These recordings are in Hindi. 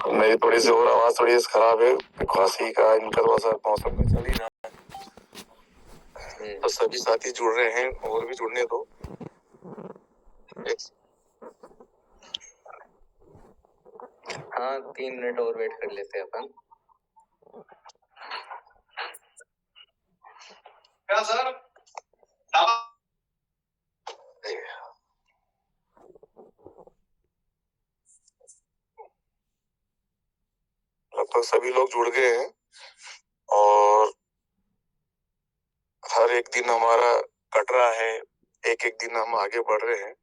मेरी थोड़ी सी और आवाज थोड़ी सी खराब है, खांसी का इनका थोड़ा सा मौसम में चल ही रहा है। तो सभी साथी जुड़ रहे हैं और भी जुड़ने दो। हाँ, 3 मिनट और वेट कर लेते हैं अपन। क्या सर? लगभग सभी लोग जुड़ गए हैं और हर एक दिन हमारा कट रहा है, एक एक दिन हम आगे बढ़ रहे हैं।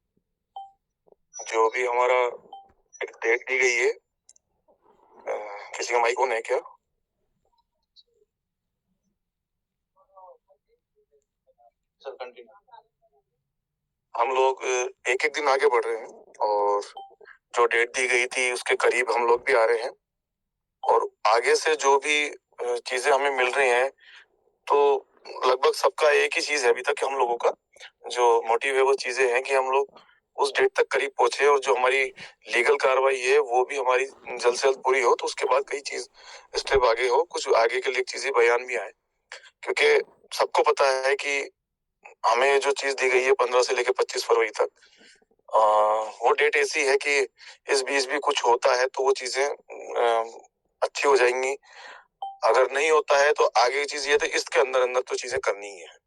जो भी हमारा एक डेट दी गई है, किसी का माइक ऑन है क्या? Sir continue. हम लोग एक एक दिन आगे बढ़ रहे हैं और जो डेट दी गई थी उसके करीब हम लोग भी आ रहे हैं। और आगे से जो भी चीजें हमें मिल रही हैं, तो लगभग सबका एक ही चीज है अभी तक कि हम लोगों का जो मोटिव है वो चीजें हैं कि हम लोग उस डेट तक करीब पहुंचे और जो हमारी लीगल कार्रवाई है वो भी हमारी जल्द से जल्द पूरी हो, तो उसके बाद कई चीज स्टेप आगे हो, कुछ आगे के लिए चीजें बयान भी आए। क्योंकि सबको पता है कि हमें जो चीज दी गई है 15 से लेकर 25 फरवरी तक, वो डेट ऐसी है कि इस बीच भी कुछ होता है तो वो चीजें अच्छी हो जाएंगी। अगर नहीं होता है तो आगे की चीज ये तो इसके अंदर अंदर तो चीजें करनी ही है।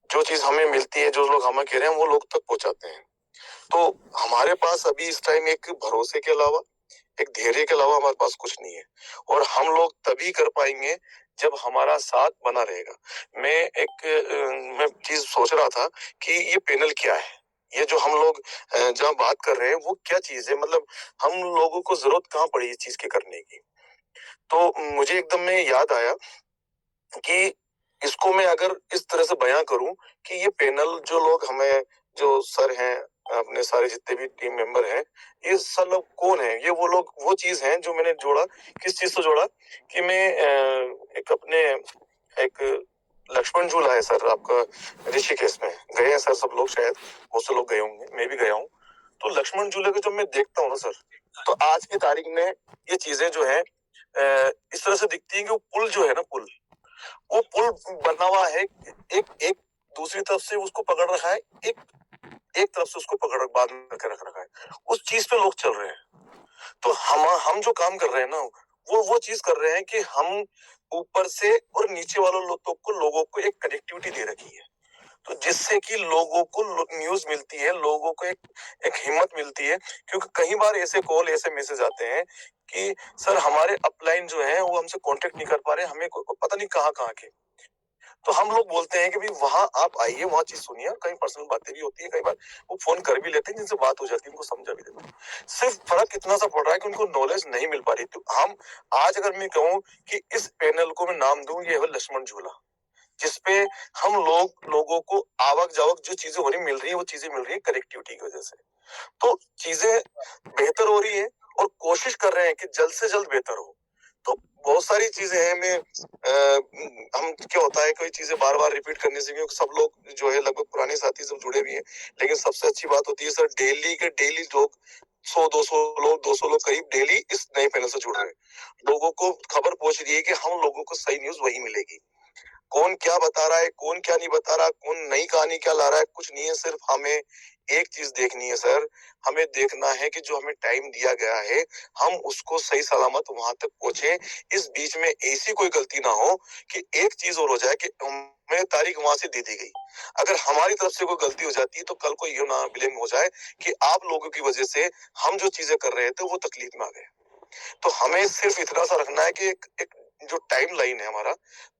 जो चीज हमें मिलती है, जो लोग हमें कह रहे हैं वो लोग तक पहुंचाते हैं। तो हमारे पास अभी इस टाइम एक भरोसे के अलावा, एक धैर्य के अलावा हमारे पास कुछ नहीं है। और हम लोग तभी कर पाएंगे जब हमारा साथ बना रहेगा। मैं चीज सोच रहा था कि ये पैनल क्या है, ये जो हम लोग जहाँ बात कर रहे हैं वो क्या चीज है, मतलब हम लोगों को जरूरत कहाँ पड़ी इस चीज के करने की। तो मुझे एकदम में याद आया कि इसको मैं अगर इस तरह से बयां करूं कि ये पैनल जो लोग हमें, जो सर हैं, अपने सारे जितने भी टीम मेंबर हैं, ये सब लोग कौन है? ये वो लोग, वो चीज है जो मैंने जोड़ा। किस चीज से जोड़ा कि मैं एक लक्ष्मण झूला है सर आपका ऋषिकेश में, गए हैं सर सब लोग, शायद बहुत से लोग गए होंगे, मैं भी गया हूँ। तो लक्ष्मण झूले को जब मैं देखता हूँ ना सर, तो आज की तारीख में ये चीजें जो है इस तरह से दिखती है कि वो पुल जो है ना, वो पुल बना हुआ है, एक एक दूसरी तरफ से उसको पकड़ रखा है, एक एक तरफ से उसको पकड़ बांध करके रख रखा है, उस चीज पे लोग चल रहे हैं। तो हम जो काम कर रहे हैं ना, वो चीज कर रहे हैं कि हम ऊपर से और नीचे वालों लोगों को एक कनेक्टिविटी दे रखी है, तो जिससे कि लोगों को न्यूज मिलती है, लोगों को एक हिम्मत मिलती है। क्योंकि कई बार ऐसे कॉल, ऐसे मैसेज आते हैं कि सर हमारे अपलाइन जो है वो हमसे कांटेक्ट नहीं कर पा रहे, हमें पता नहीं कहाँ कहाँ के। तो हम लोग बोलते हैं कि भाई वहां आप आइए, वहां चीज सुनिए। कई पर्सनल बातें भी होती है, कई बार वो फोन कर भी लेते हैं, जिनसे बात हो जाती है, उनको समझा भी देते हैं। सिर्फ फर्क इतना सा पड़ रहा है कि उनको नॉलेज नहीं मिल पा रही। तो हम आज अगर मैं कहूँ कि इस पैनल को मैं नाम दूं, ये है लक्ष्मण झूला, जिसपे हम लोगों को आवक जावक जो चीजें हो रही मिल रही है, वो चीजें मिल रही है कनेक्टिविटी की वजह से। तो चीजें बेहतर हो रही है और कोशिश कर रहे हैं कि जल्द से जल्द बेहतर हो। तो बहुत सारी चीजें हैं। हम क्या होता है, कोई चीजें बार बार रिपीट करने से, क्योंकि सब लोग जो है लगभग पुराने साथी सब जुड़े भी हैं, लेकिन सबसे अच्छी बात होती है सर, डेली के डेली लोग 100-200 लोग करीब डेली इस नए पैनल से जुड़ रहे हैं। लोगों को खबर पहुंच रही है कि हम लोगों को सही न्यूज वही मिलेगी। कौन क्या बता रहा है, कौन क्या नहीं बता रहा, कौन नई कहानी क्या ला रहा है, कुछ नहीं है। सिर्फ हमें एक चीज देखनी है सर, हमें देखना है कि जो हमें टाइम दिया गया है हम उसको सही सलामत वहां तक पहुंचे। इस बीच में ऐसी कोई गलती ना हो कि एक चीज और हो जाए कि हमें तारीख वहां से दे दी गई, अगर हमारी तरफ से कोई गलती हो जाती है तो कल को ये ना ब्लेम हो जाए कि आप लोगों की वजह से हम जो चीजें कर रहे थे वो तकलीफ में आ गए। तो हमें सिर्फ इतना सा रखना है कि एक जो टाइम लाइन है हमारा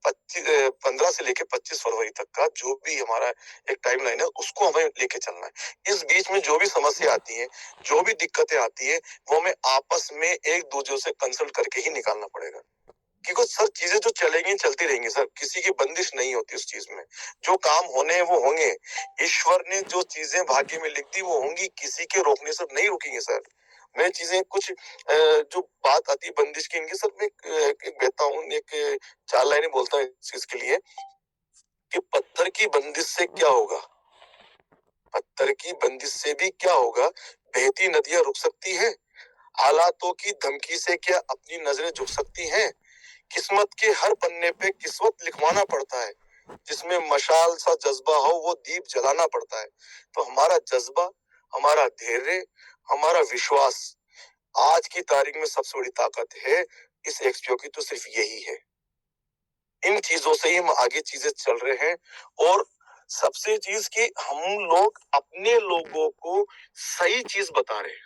15 से लेके 25 फरवरी तक का जो भी हमारा एक टाइम लाइन है, उसको हमें लेके चलना है। इस बीच में जो भी समस्या आती है, जो भी दिक्कतें आती है, वो हमें आपस में एक दूसरे से कंसल्ट करके ही निकालना पड़ेगा। क्योंकि सर चीजें जो चलेंगी चलती रहेंगी सर, किसी की बंदिश नहीं होती उस चीज में। जो काम होने हैं वो होंगे, ईश्वर ने जो चीजें भाग्य में लिख दी वो होंगी, किसी के रोकने से नहीं रुकेंगे सर। मैं चीजें कुछ जो बात आती है बंदिश की, इनकी सर मैं एक कहता हूँ, एक 4 लाइनें बोलता हूँ इस चीज के लिए कि पत्थर की बंदिश से क्या होगा, पत्थर की बंदिश से भी क्या होगा, बहती नदियां रुक सकती है, हालातों की धमकी से क्या अपनी नजरें झुक सकती हैं? किस्मत के हर पन्ने पे किस्मत लिखवाना पड़ता है। जिसमें मशाल सा जज्बा हो वो दीप जलाना पड़ता है। तो हमारा जज्बा, हमारा धैर्य, हमारा विश्वास आज की तारीख में सबसे बड़ी ताकत है। इस एक्सपीओ की तो सिर्फ यही है। इन चीजों से ही हम आगे चीजें चल रहे हैं। और सबसे चीज कि हम लोग अपने लोगों को सही चीज बता रहे हैं।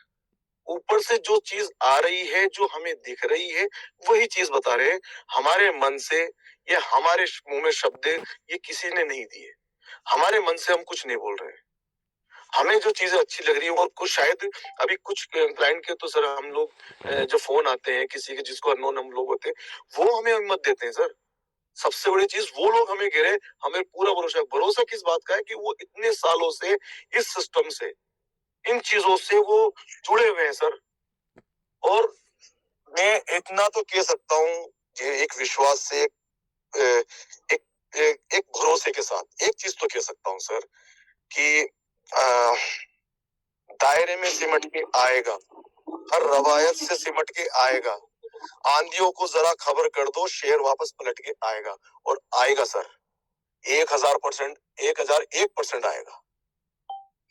ऊपर से जो चीज आ रही है, जो हमें दिख रही है, वही चीज बता रहे हैं। हमारे मन से या हमारे मुंह में शब्द ये किसी ने नहीं दिए। हमारे मन से हम कुछ नहीं बोल रहे हैं। हमें जो चीजें अच्छी लग रही है और कुछ शायद अभी कुछ क्लाइंट के तो सर हम लोग जो फोन आते हैं किसी के जिसको अननोन हम लोग होते हैं, वो हमें हिम्मत देते हैं सर। सबसे बड़ी चीज वो लोग हमें कह रहे हैं, हमें पूरा भरोसा भरोसा किस बात का है कि वो इतने सालों से इस सिस्टम से, इन चीजों से वो जुड़े हुए हैं सर। और मैं इतना तो कह सकता हूँ कि एक विश्वास से, एक एक, एक भरोसे के साथ एक चीज तो कह सकता हूँ सर कि दायरे में सिमट के आएगा, हर रवायत से सिमट के आएगा। आंधियों को जरा खबर कर दो, शेर वापस पलट के आएगा। और आएगा सर, 1000%, 1001% आएगा।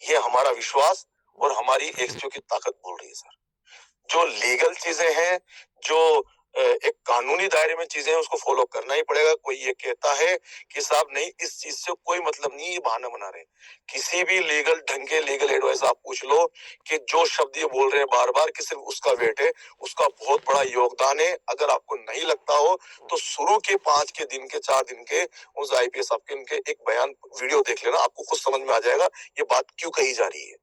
ये हमारा विश्वास और हमारी एक्सपीओ की ताकत बोल रही है सर। जो लीगल चीजें हैं, जो एक कानूनी दायरे में चीजें हैं, उसको फॉलो करना ही पड़ेगा। कोई ये कहता है कि साहब नहीं, इस चीज से कोई मतलब नहीं, ये बहाना बना रहे हैं। किसी भी लीगल ढंग के लीगल एडवाइस आप पूछ लो कि जो शब्द ये बोल रहे हैं बार बार कि सिर्फ उसका वेट है, उसका बहुत बड़ा योगदान है। अगर आपको नहीं लगता हो तो शुरू के 5 के दिन के 4 दिन के उस IPS आपके उनके एक बयान वीडियो देख लेना, आपको खुद समझ में आ जाएगा ये बात क्यों कही जा रही है।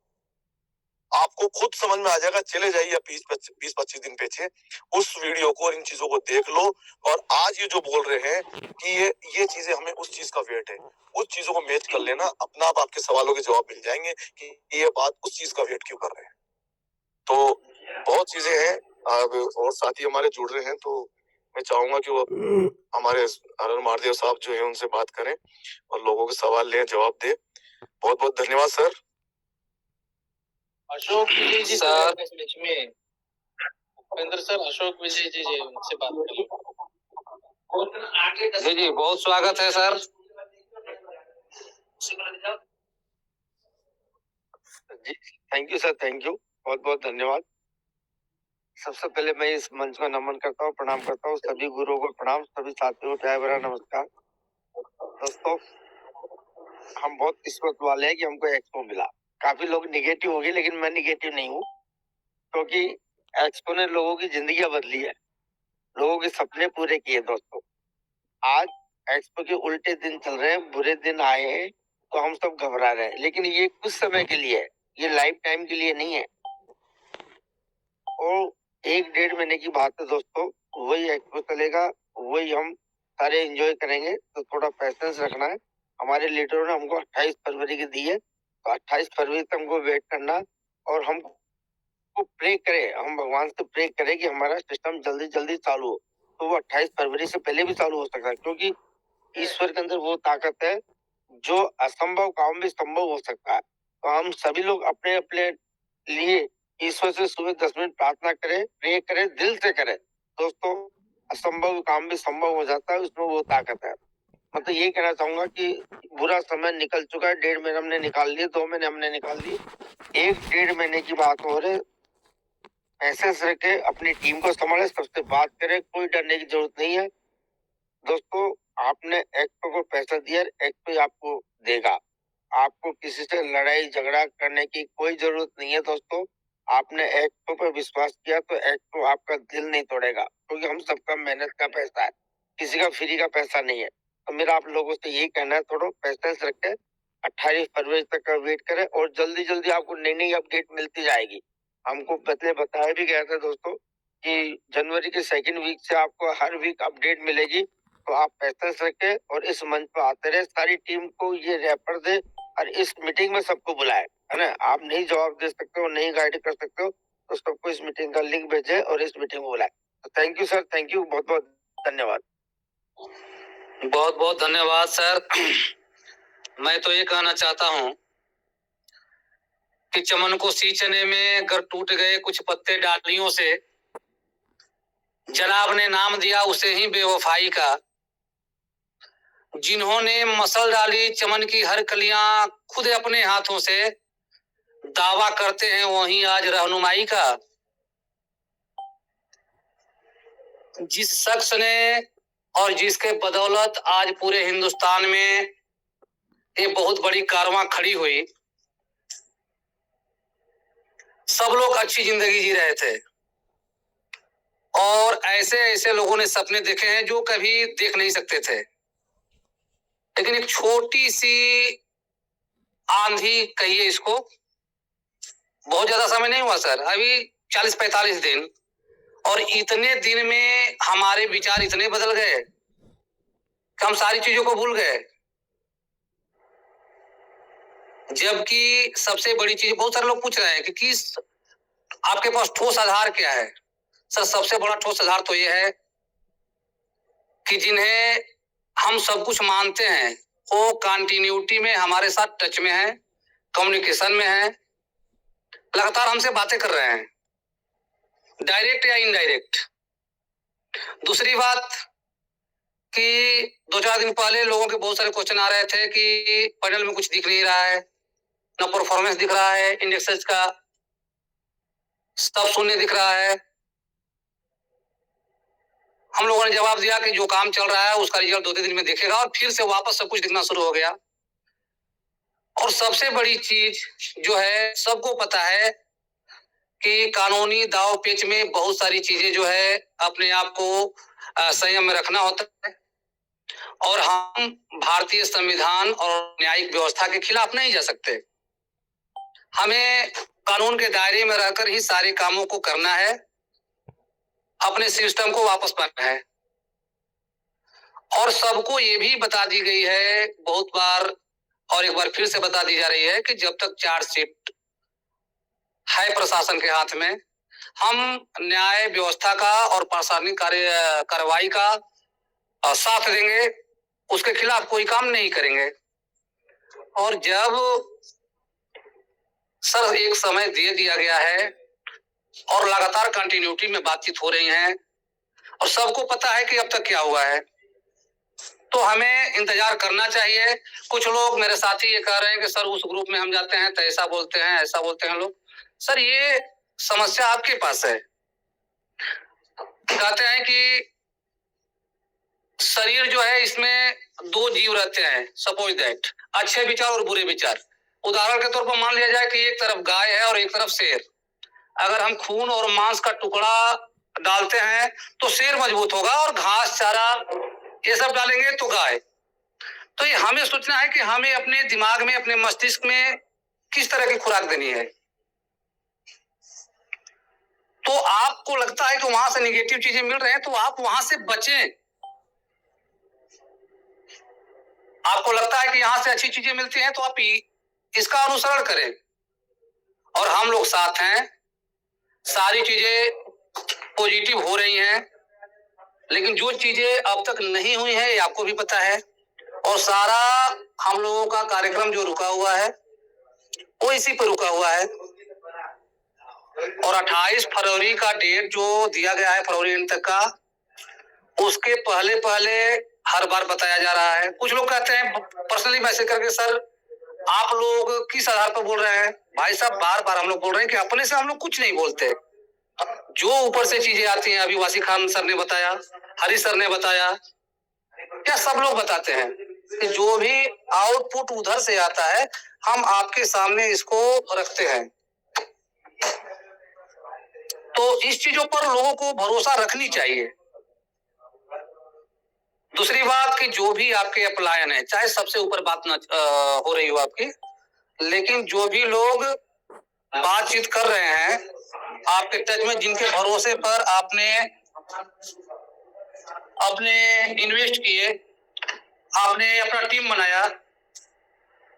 आपको खुद समझ में आ जाएगा। चले जाइए 20-25 दिन पीछे, उस वीडियो को और इन चीजों को देख लो। और आज ये जो बोल रहे हैं कि ये चीजें हमें उस चीज का वेट है, उस चीजों को मैच कर लेना, अपना आप आपके सवालों के जवाब मिल जाएंगे कि ये बात उस चीज का वेट क्यों कर रहे हैं। तो बहुत चीजें हैं। अब और साथी हमारे जुड़ रहे हैं, तो मैं चाहूंगा कि वो हमारे हरण महादेव साहब जो है उनसे बात करें और लोगों के सवाल लें, जवाब दे। बहुत बहुत धन्यवाद सर। अशोक विजय जी सर। इस बीच में उपेंद्र सर, अशोक विजय जी उनसे बात करें। जी जी, बहुत स्वागत है सर। जी thank you sir, thank you, बहुत बहुत धन्यवाद। सबसे पहले मैं इस मंच को नमन करता हूँ, प्रणाम करता हूँ। सभी गुरुओं को प्रणाम, सभी साथियों को प्यार भरा नमस्कार। दोस्तों, हम बहुत किस्मत वाले हैं कि हमको एक्सपो मिला। काफी लोग निगेटिव हो गए, लेकिन मैं निगेटिव नहीं हूँ, क्योंकि एक्सपो ने लोगों की जिंदगी बदली है, लोगों के सपने पूरे किए। दोस्तों, आज एक्सपो के उल्टे दिन चल रहे हैं, बुरे दिन आए हैं, तो हम सब घबरा रहे हैं, लेकिन ये कुछ समय के लिए है, ये लाइफ टाइम के लिए नहीं है। और 1-1.5 महीने की बात है दोस्तों, वही एक्सपो चलेगा, वही हम सारे एंजॉय करेंगे। तो थोड़ा पैसेंस रखना है। हमारे लीडरों ने हमको 28 फरवरी की दी है, तो 28 फरवरी तक हमको वेट करना, और हमको प्रे करें, हम भगवान से प्रे करें कि हमारा सिस्टम जल्दी जल्दी चालू हो। तो वो 28 फरवरी से पहले भी चालू हो सकता है, क्योंकि ईश्वर के अंदर वो ताकत है, जो असंभव काम भी संभव हो सकता है। तो हम सभी लोग अपने अपने लिए ईश्वर से सुबह 10 मिनट प्रार्थना करें, प्रे करें, दिल से करें। दोस्तों, असंभव काम भी संभव हो जाता है, उसमें वो ताकत है। मतलब ये कहना चाहूंगा कि बुरा समय निकल चुका है, 1.5 महीने हमने निकाल लिए, 2 महीने हमने निकाल लिए, 1-1.5 महीने की बात हो रही। पैसेंस रखे, अपनी टीम को संभाले, सबसे बात करें, कोई डरने की जरूरत नहीं है। दोस्तों, आपने एक्सपो को पैसा दिया, एक्सपो आपको देगा। आपको किसी से लड़ाई झगड़ा करने की कोई जरूरत नहीं है। दोस्तों, आपने एक्सपो पर विश्वास किया तो एक्सपो आपका दिल नहीं तोड़ेगा, क्योंकि हम सबका मेहनत का पैसा है, किसी का फ्री का पैसा नहीं है। तो मेरा आप लोगों से यही कहना है, थोड़ा पैसेंस रखें, 28 फरवरी तक का वेट करें, और जल्दी जल्दी आपको नई नई अपडेट मिलती जाएगी। हमको पहले बताया भी गया था दोस्तों कि जनवरी के 2nd वीक से आपको हर वीक अपडेट मिलेगी। तो आप पैसेंस रखें और इस मंच पर आते रहे, सारी टीम को ये रेफर दे और इस मीटिंग में सबको बुलाए, है ना। आप नहीं जवाब दे सकते हो, नहीं गाइड कर सकते हो, तो सबको इस मीटिंग का लिंक भेजे और इस मीटिंग में बुलाए। तो thank you sir, thank you, बहुत बहुत धन्यवाद। बहुत बहुत धन्यवाद सर। मैं तो ये कहना चाहता हूँ कि चमन को सींचने में अगर टूट गए कुछ पत्ते डालियों से, जनाब ने नाम दिया उसे ही बेवफाई का। जिन्होंने मसल डाली चमन की हर कलियां खुद अपने हाथों से, दावा करते हैं वहीं आज रहनुमाई का। जिस शख्स ने और जिसके बदौलत आज पूरे हिंदुस्तान में एक बहुत बड़ी कारवां खड़ी हुई, सब लोग अच्छी जिंदगी जी रहे थे और ऐसे ऐसे लोगों ने सपने देखे हैं जो कभी देख नहीं सकते थे। लेकिन एक छोटी सी आंधी कहिए इसको, बहुत ज्यादा समय नहीं हुआ सर, अभी 40-45 दिन, और इतने दिन में हमारे विचार इतने बदल गए कि हम सारी चीजों को भूल गए। जबकि सबसे बड़ी चीज, बहुत सारे लोग पूछ रहे हैं कि किस आपके पास ठोस आधार क्या है। सर सबसे बड़ा ठोस आधार तो ये है कि जिन्हें हम सब कुछ मानते हैं वो कंटिन्यूटी में हमारे साथ टच में है, कम्युनिकेशन में है, लगातार हमसे बातें कर रहे हैं, डायरेक्ट या इनडायरेक्ट। दूसरी बात कि 2-4 दिन पहले लोगों के बहुत सारे क्वेश्चन आ रहे थे कि पैनल में कुछ दिख नहीं रहा है, ना परफॉर्मेंस दिख रहा है, इंडेक्सेस का सब शून्य दिख रहा है। हम लोगों ने जवाब दिया कि जो काम चल रहा है उसका रिजल्ट 2 दिन में दिखेगा, और फिर से वापस सब कुछ दिखना शुरू हो गया। और सबसे बड़ी चीज जो है, सबको पता है कि कानूनी दाव पेच में बहुत सारी चीजें जो है अपने आप को संयम में रखना होता है, और हम भारतीय संविधान और न्यायिक व्यवस्था के खिलाफ नहीं जा सकते। हमें कानून के दायरे में रहकर ही सारे कामों को करना है, अपने सिस्टम को वापस पाना है। और सबको ये भी बता दी गई है बहुत बार, और एक बार फिर से बता दी जा रही है कि जब तक चार्जशीट है प्रशासन के हाथ में, हम न्याय व्यवस्था का और प्रशासनिक कार्रवाई का साथ देंगे, उसके खिलाफ कोई काम नहीं करेंगे। और जब सर एक समय दे दिया गया है और लगातार कंटिन्यूटी में बातचीत हो रही है और सबको पता है कि अब तक क्या हुआ है, तो हमें इंतजार करना चाहिए। कुछ लोग मेरे साथी ये कह रहे हैं कि सर उस ग्रुप में हम जाते हैं तो ऐसा बोलते हैं, ऐसा बोलते हैं लोग। सर ये समस्या आपके पास है। कहते हैं कि शरीर जो है इसमें 2 जीव रहते हैं, सपोज दैट, अच्छे विचार और बुरे विचार। उदाहरण के तौर पर मान लिया जाए कि एक तरफ गाय है और एक तरफ शेर। अगर हम खून और मांस का टुकड़ा डालते हैं तो शेर मजबूत होगा, और घास चारा ये सब डालेंगे तो गाय। तो ये हमें सोचना है कि हमें अपने दिमाग में, अपने मस्तिष्क में किस तरह की खुराक देनी है। तो आपको लगता है कि वहां से निगेटिव चीजें मिल रही हैं तो आप वहां से बचें। आपको लगता है कि यहां से अच्छी चीजें मिलती हैं तो आप इसका अनुसरण करें, और हम लोग साथ हैं। सारी चीजें पॉजिटिव हो रही हैं, लेकिन जो चीजें अब तक नहीं हुई है ये आपको भी पता है, और सारा हम लोगों का कार्यक्रम जो रुका हुआ है वो इसी पर रुका हुआ है। और 28 फरवरी का डेट जो दिया गया है, फरवरी एंड तक का, उसके पहले पहले हर बार बताया जा रहा है। कुछ लोग कहते हैं पर्सनली मैसेज करके, सर आप लोग किस आधार पर बोल रहे हैं? भाई साहब बार बार हम लोग बोल रहे हैं कि अपने से हम लोग कुछ नहीं बोलते, जो ऊपर से चीजें आती हैं, अभी वासी खान सर ने बताया, हरी सर ने बताया, क्या सब लोग बताते हैं कि जो भी आउटपुट उधर से आता है हम आपके सामने इसको रखते हैं। तो इस चीजों पर लोगों को भरोसा रखनी चाहिए। दूसरी बात कि जो भी आपके अपलायन है, चाहे सबसे ऊपर बात न हो रही हो आपकी, लेकिन जो भी लोग बातचीत कर रहे हैं आपके टच में, जिनके भरोसे पर आपने इन्वेस्ट किए, आपने अपना टीम बनाया,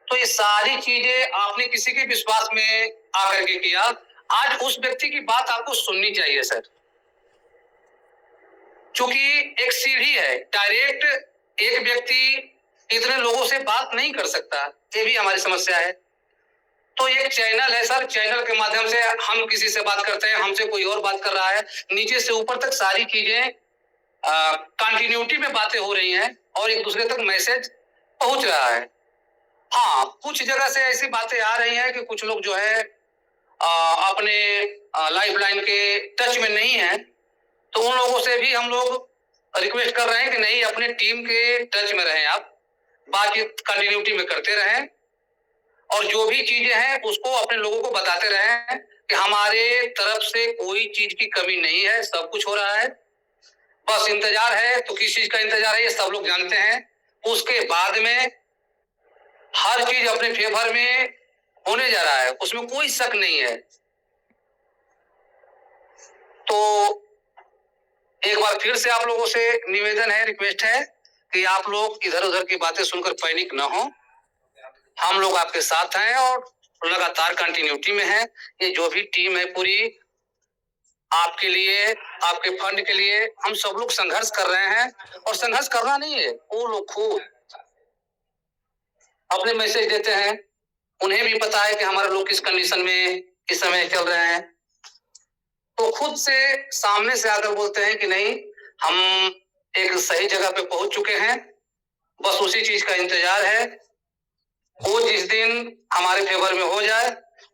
तो ये सारी चीजें आपने किसी के विश्वास में आकर के किया। आज उस व्यक्ति की बात आपको सुननी चाहिए सर, क्योंकि एक सीढ़ी है, डायरेक्ट एक व्यक्ति इतने लोगों से बात नहीं कर सकता, ये भी हमारी समस्या है। तो एक चैनल है सर, चैनल के माध्यम से हम किसी से बात करते हैं, हमसे कोई और बात कर रहा है, नीचे से ऊपर तक सारी चीजें कंटिन्यूटी में बातें हो रही हैं और एक दूसरे तक मैसेज पहुंच रहा है। हाँ, कुछ जगह से ऐसी बातें आ रही हैं कि कुछ लोग जो है अपने लाइफ लाइन के टच में नहीं है, तो उन लोगों से भी हम लोग रिक्वेस्ट कर रहे हैं कि नहीं, अपने टीम के टच में रहें, आप बातचीत कंटिन्यूटी में करते रहें और जो भी चीजें हैं उसको अपने लोगों को बताते रहें कि हमारे तरफ से कोई चीज की कमी नहीं है, सब कुछ हो रहा है, बस इंतजार है। तो किस चीज का इंतजार है ये सब लोग जानते हैं। उसके बाद में हर चीज अपने फेवर में होने जा रहा है, उसमें कोई शक नहीं है। तो एक बार फिर से आप लोगों से निवेदन है, रिक्वेस्ट है कि आप लोग इधर उधर की बातें सुनकर पैनिक न हो। हम लोग आपके साथ हैं और लगातार कंटिन्यूटी में है। ये जो भी टीम है पूरी आपके लिए, आपके फंड के लिए हम सब लोग संघर्ष कर रहे हैं। और संघर्ष करना नहीं है, वो लोग खुद अपने मैसेज देते हैं, उन्हें भी पता है कि हमारे लोग किस कंडीशन में इस समय चल रहे हैं, तो खुद से सामने से आकर बोलते हैं कि नहीं, हम एक सही जगह पे पहुंच चुके हैं, बस उसी चीज का इंतजार है। वो जिस दिन हमारे फेवर में हो जाए,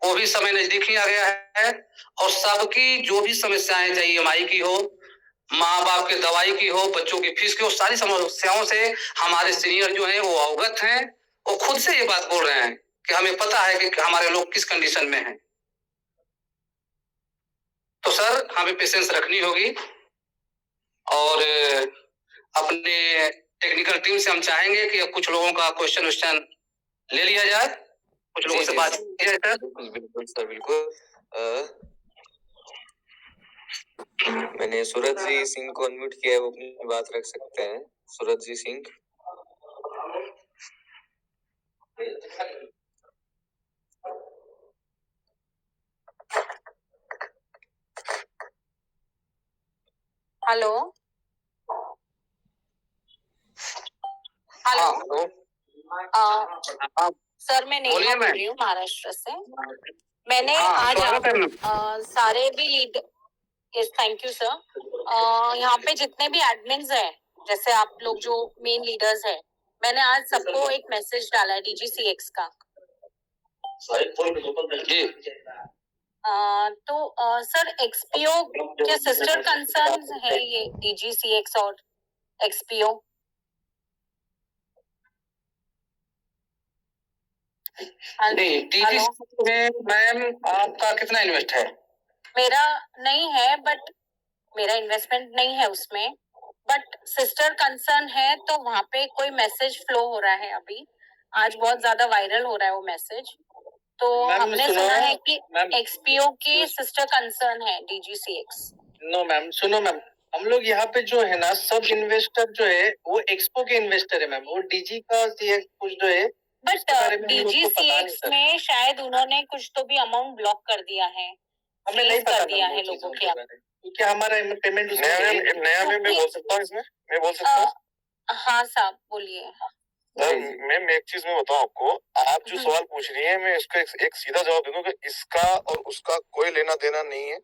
वो भी समय नजदीक ही आ गया है। और सबकी जो भी समस्याएं, चाहे EMI की हो, माँ बाप के दवाई की हो, बच्चों की फीस की हो, सारी समस्याओं से हमारे सीनियर जो हैं वो अवगत हैं। वो खुद से ये बात बोल रहे हैं कि हमें पता है कि हमारे लोग किस कंडीशन में हैं। तो सर हमें पेशेंस रखनी होगी और अपने टेक्निकल टीम से हम चाहेंगे कि कुछ लोगों का क्वेश्चन ले लिया जाए, कुछ लोगों से बात की जाए। सर बिल्कुल सर, बिल्कुल। मैंने सूरज जी सिंह को अनम्यूट किया है, वो अपनी बात रख सकते हैं। सूरज जी सिंह। हेलो हेलो सर, मैं नेहा बोल रही हूँ महाराष्ट्र से। मैंने आज सारे भी lead, yes thank you sir, यहाँ पे जितने भी एडमिन्स हैं, जैसे आप लोग जो मेन लीडर्स हैं, मैंने आज सबको एक मैसेज डाला है DGCX का। जी तो सर XPO क्या सिस्टर कंसर्न्स है ये DGCX और XPO? नहीं, DGCX में मैम आपका कितना इन्वेस्ट है? मेरा नहीं है, बट मेरा इन्वेस्टमेंट नहीं है उसमें, बट सिस्टर कंसर्न है, तो वहाँ पे कोई मैसेज फ्लो हो रहा है अभी, आज बहुत ज्यादा वायरल हो रहा है वो मैसेज। तो हमने सुना है कि XPO की सिस्टर कंसर्न है DGCX। नो मैम, सुनो मैम, हम लोग यहाँ पे जो है ना, सब इन्वेस्टर जो है वो एक्सपो के इन्वेस्टर है मैम, वो DG का CX कुछ जो है, बट DGCX में शायद उन्होंने कुछ तो भी अमाउंट ब्लॉक कर दिया है, हमें नहीं पता कर दिया है लोगों के, क्योंकि हमारा पेमेंट नया मैं बोल सकता हूँ इसमें, मैं बोल सकता हूँ। हाँ साहब बोलिए। मैं एक चीज में बताऊं आपको, आप जो सवाल पूछ रही है, मैं इसका एक सीधा जवाब दे दूं कि इसका और उसका कोई लेना देना नहीं है।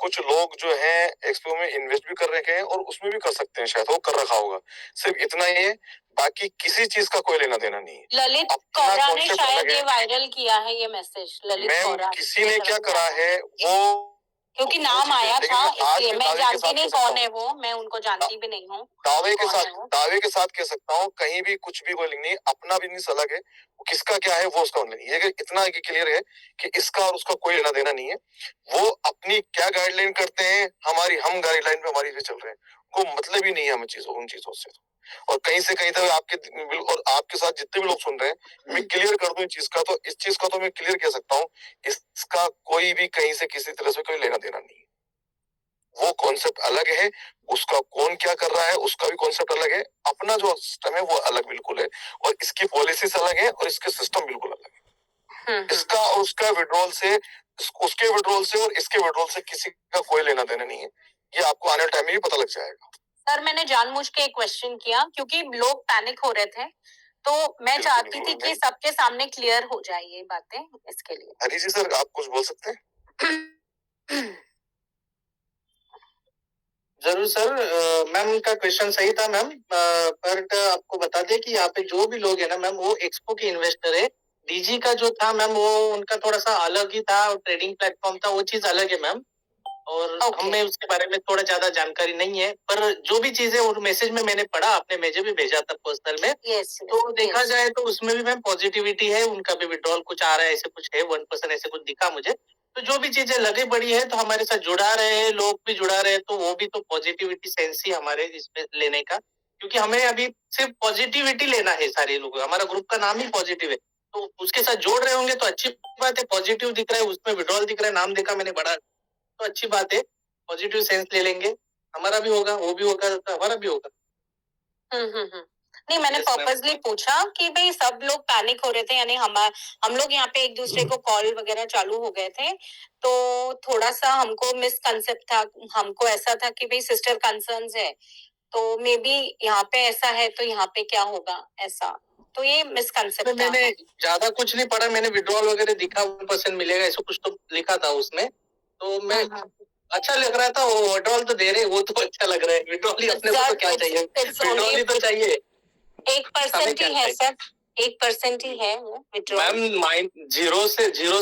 कुछ लोग जो हैं एक्सपो में इन्वेस्ट भी कर रखे हैं और उसमें भी कर सकते हैं, शायद वो कर रखा होगा, सिर्फ इतना ही है, बाकी किसी चीज का कोई लेना देना नहीं है। ललित कौरा ने शायद ये वायरल किया है ये मैसेज, ललित कौरा। किसी ने क्या करा है वो, क्योंकि नाम आया था इसलिए, मैं जानती नहीं कौन है वो, मैं उनको जानती भी नहीं हूँ। दावे के साथ कह सकता हूँ, कहीं भी कुछ भी कोई लिंक नहीं, अपना बिजनेस अलग है, किसका क्या है वो उसका नहीं है। इतना क्लियर है कि इसका और उसका कोई लेना देना नहीं है। वो अपनी क्या गाइडलाइन करते हैं, हम गाइडलाइन पे हमारी चल रहे हैं, को मतलब ही नहीं है हमें उन चीजों से। और कहीं से कहीं तक आपके और आपके साथ जितने भी लोग सुन रहे हैं, मैं क्लियर कर दूं इस चीज का, तो इस चीज का तो मैं क्लियर कह सकता हूँ, इसका कोई भी कहीं से किसी तरह से कोई लेना देना नहीं है। वो कॉन्सेप्ट अलग है, उसका कौन क्या कर रहा है उसका भी कॉन्सेप्ट अलग है, अपना जो सिस्टम है वो अलग बिल्कुल है, और इसकी पॉलिसीज अलग है और इसके सिस्टम बिल्कुल अलग है। इसका और उसका विड्रॉल से, उसके विड्रॉल से और इसके विड्रॉल से किसी का कोई लेना देना नहीं है। ये आपको आने वाले टाइम में भी पता लग जाएगा। सर मैंने जानबूझ के एक क्वेश्चन किया क्योंकि लोग पैनिक हो रहे थे, तो मैं बिल्कुल, चाहती थी बिल्कुल। कि सबके सामने क्लियर हो जाए ये बातें, इसके लिए। हरी जी सर, आप कुछ बोल सकते हैं? जरूर सर, मैम उनका क्वेश्चन सही था मैम, बट आपको बता दें कि यहाँ पे जो भी लोग है ना मैम, वो एक्सपो के इन्वेस्टर है। डीजी का जो था मैम, वो उनका थोड़ा सा अलग ही था, ट्रेडिंग प्लेटफॉर्म था, वो चीज अलग है मैम। और Okay. हमें उसके बारे में थोड़ा ज्यादा जानकारी नहीं है, पर जो भी चीजें और मैसेज में मैंने पढ़ा, आपने मुझे भी भेजा था पर्सनल में, Yes, तो देखा yes. जाए तो उसमें भी मैम पॉजिटिविटी है, उनका भी विड्रॉल कुछ आ रहा है, ऐसे कुछ है, 1% ऐसे कुछ दिखा मुझे। तो जो भी चीजें लगे पड़ी है, तो हमारे साथ जुड़ा रहे हैं, लोग भी जुड़ा रहे हैं, तो वो भी तो पॉजिटिविटी सेंस ही हमारे इसमें लेने का, क्योंकि हमें अभी सिर्फ पॉजिटिविटी लेना है सारे लोग, हमारा ग्रुप का नाम ही पॉजिटिव है, तो उसके साथ जोड़ रहे होंगे तो अच्छी बात है, पॉजिटिव दिख रहा है, उसमें विड्रॉल दिख रहा है, नाम देखा मैंने बड़ा, तो अच्छी बात है, पॉजिटिव सेंस ले लेंगे, हमारा भी होगा, वो भी होगा, तो हमारा भी होगा। नहीं, मैंने Yes, ma'am. पर्पसली पूछा कि भाई सब लोग पैनिक हो रहे थे, यानी हम लोग यहाँ पे एक दूसरे को कॉल वगैरह चालू हो गए थे, तो थोड़ा सा हमको मिसकंसेप्ट था, हमको ऐसा था कि भाई सिस्टर कंसर्न्स है, तो मे बी यहाँ पे ऐसा है तो यहाँ पे क्या होगा, ऐसा, तो ये मिसकंसेप्ट था। मैंने ज्यादा कुछ नहीं पढ़ा, मैंने विड्रॉल वगैरह दिखा, 1% मिलेगा ऐसा कुछ तो लिखा था उसमें, तो मैं अच्छा लग रहा था, वो विड्रॉल तो दे रहे, वो तो अच्छा लग रहा है, विड्रॉल ही अपने को तो क्या चाहिए, विड्रॉल ही तो चाहिए, 1% ही है सर, 1% ही है वो विड्रॉल। मैम माइंड जीरो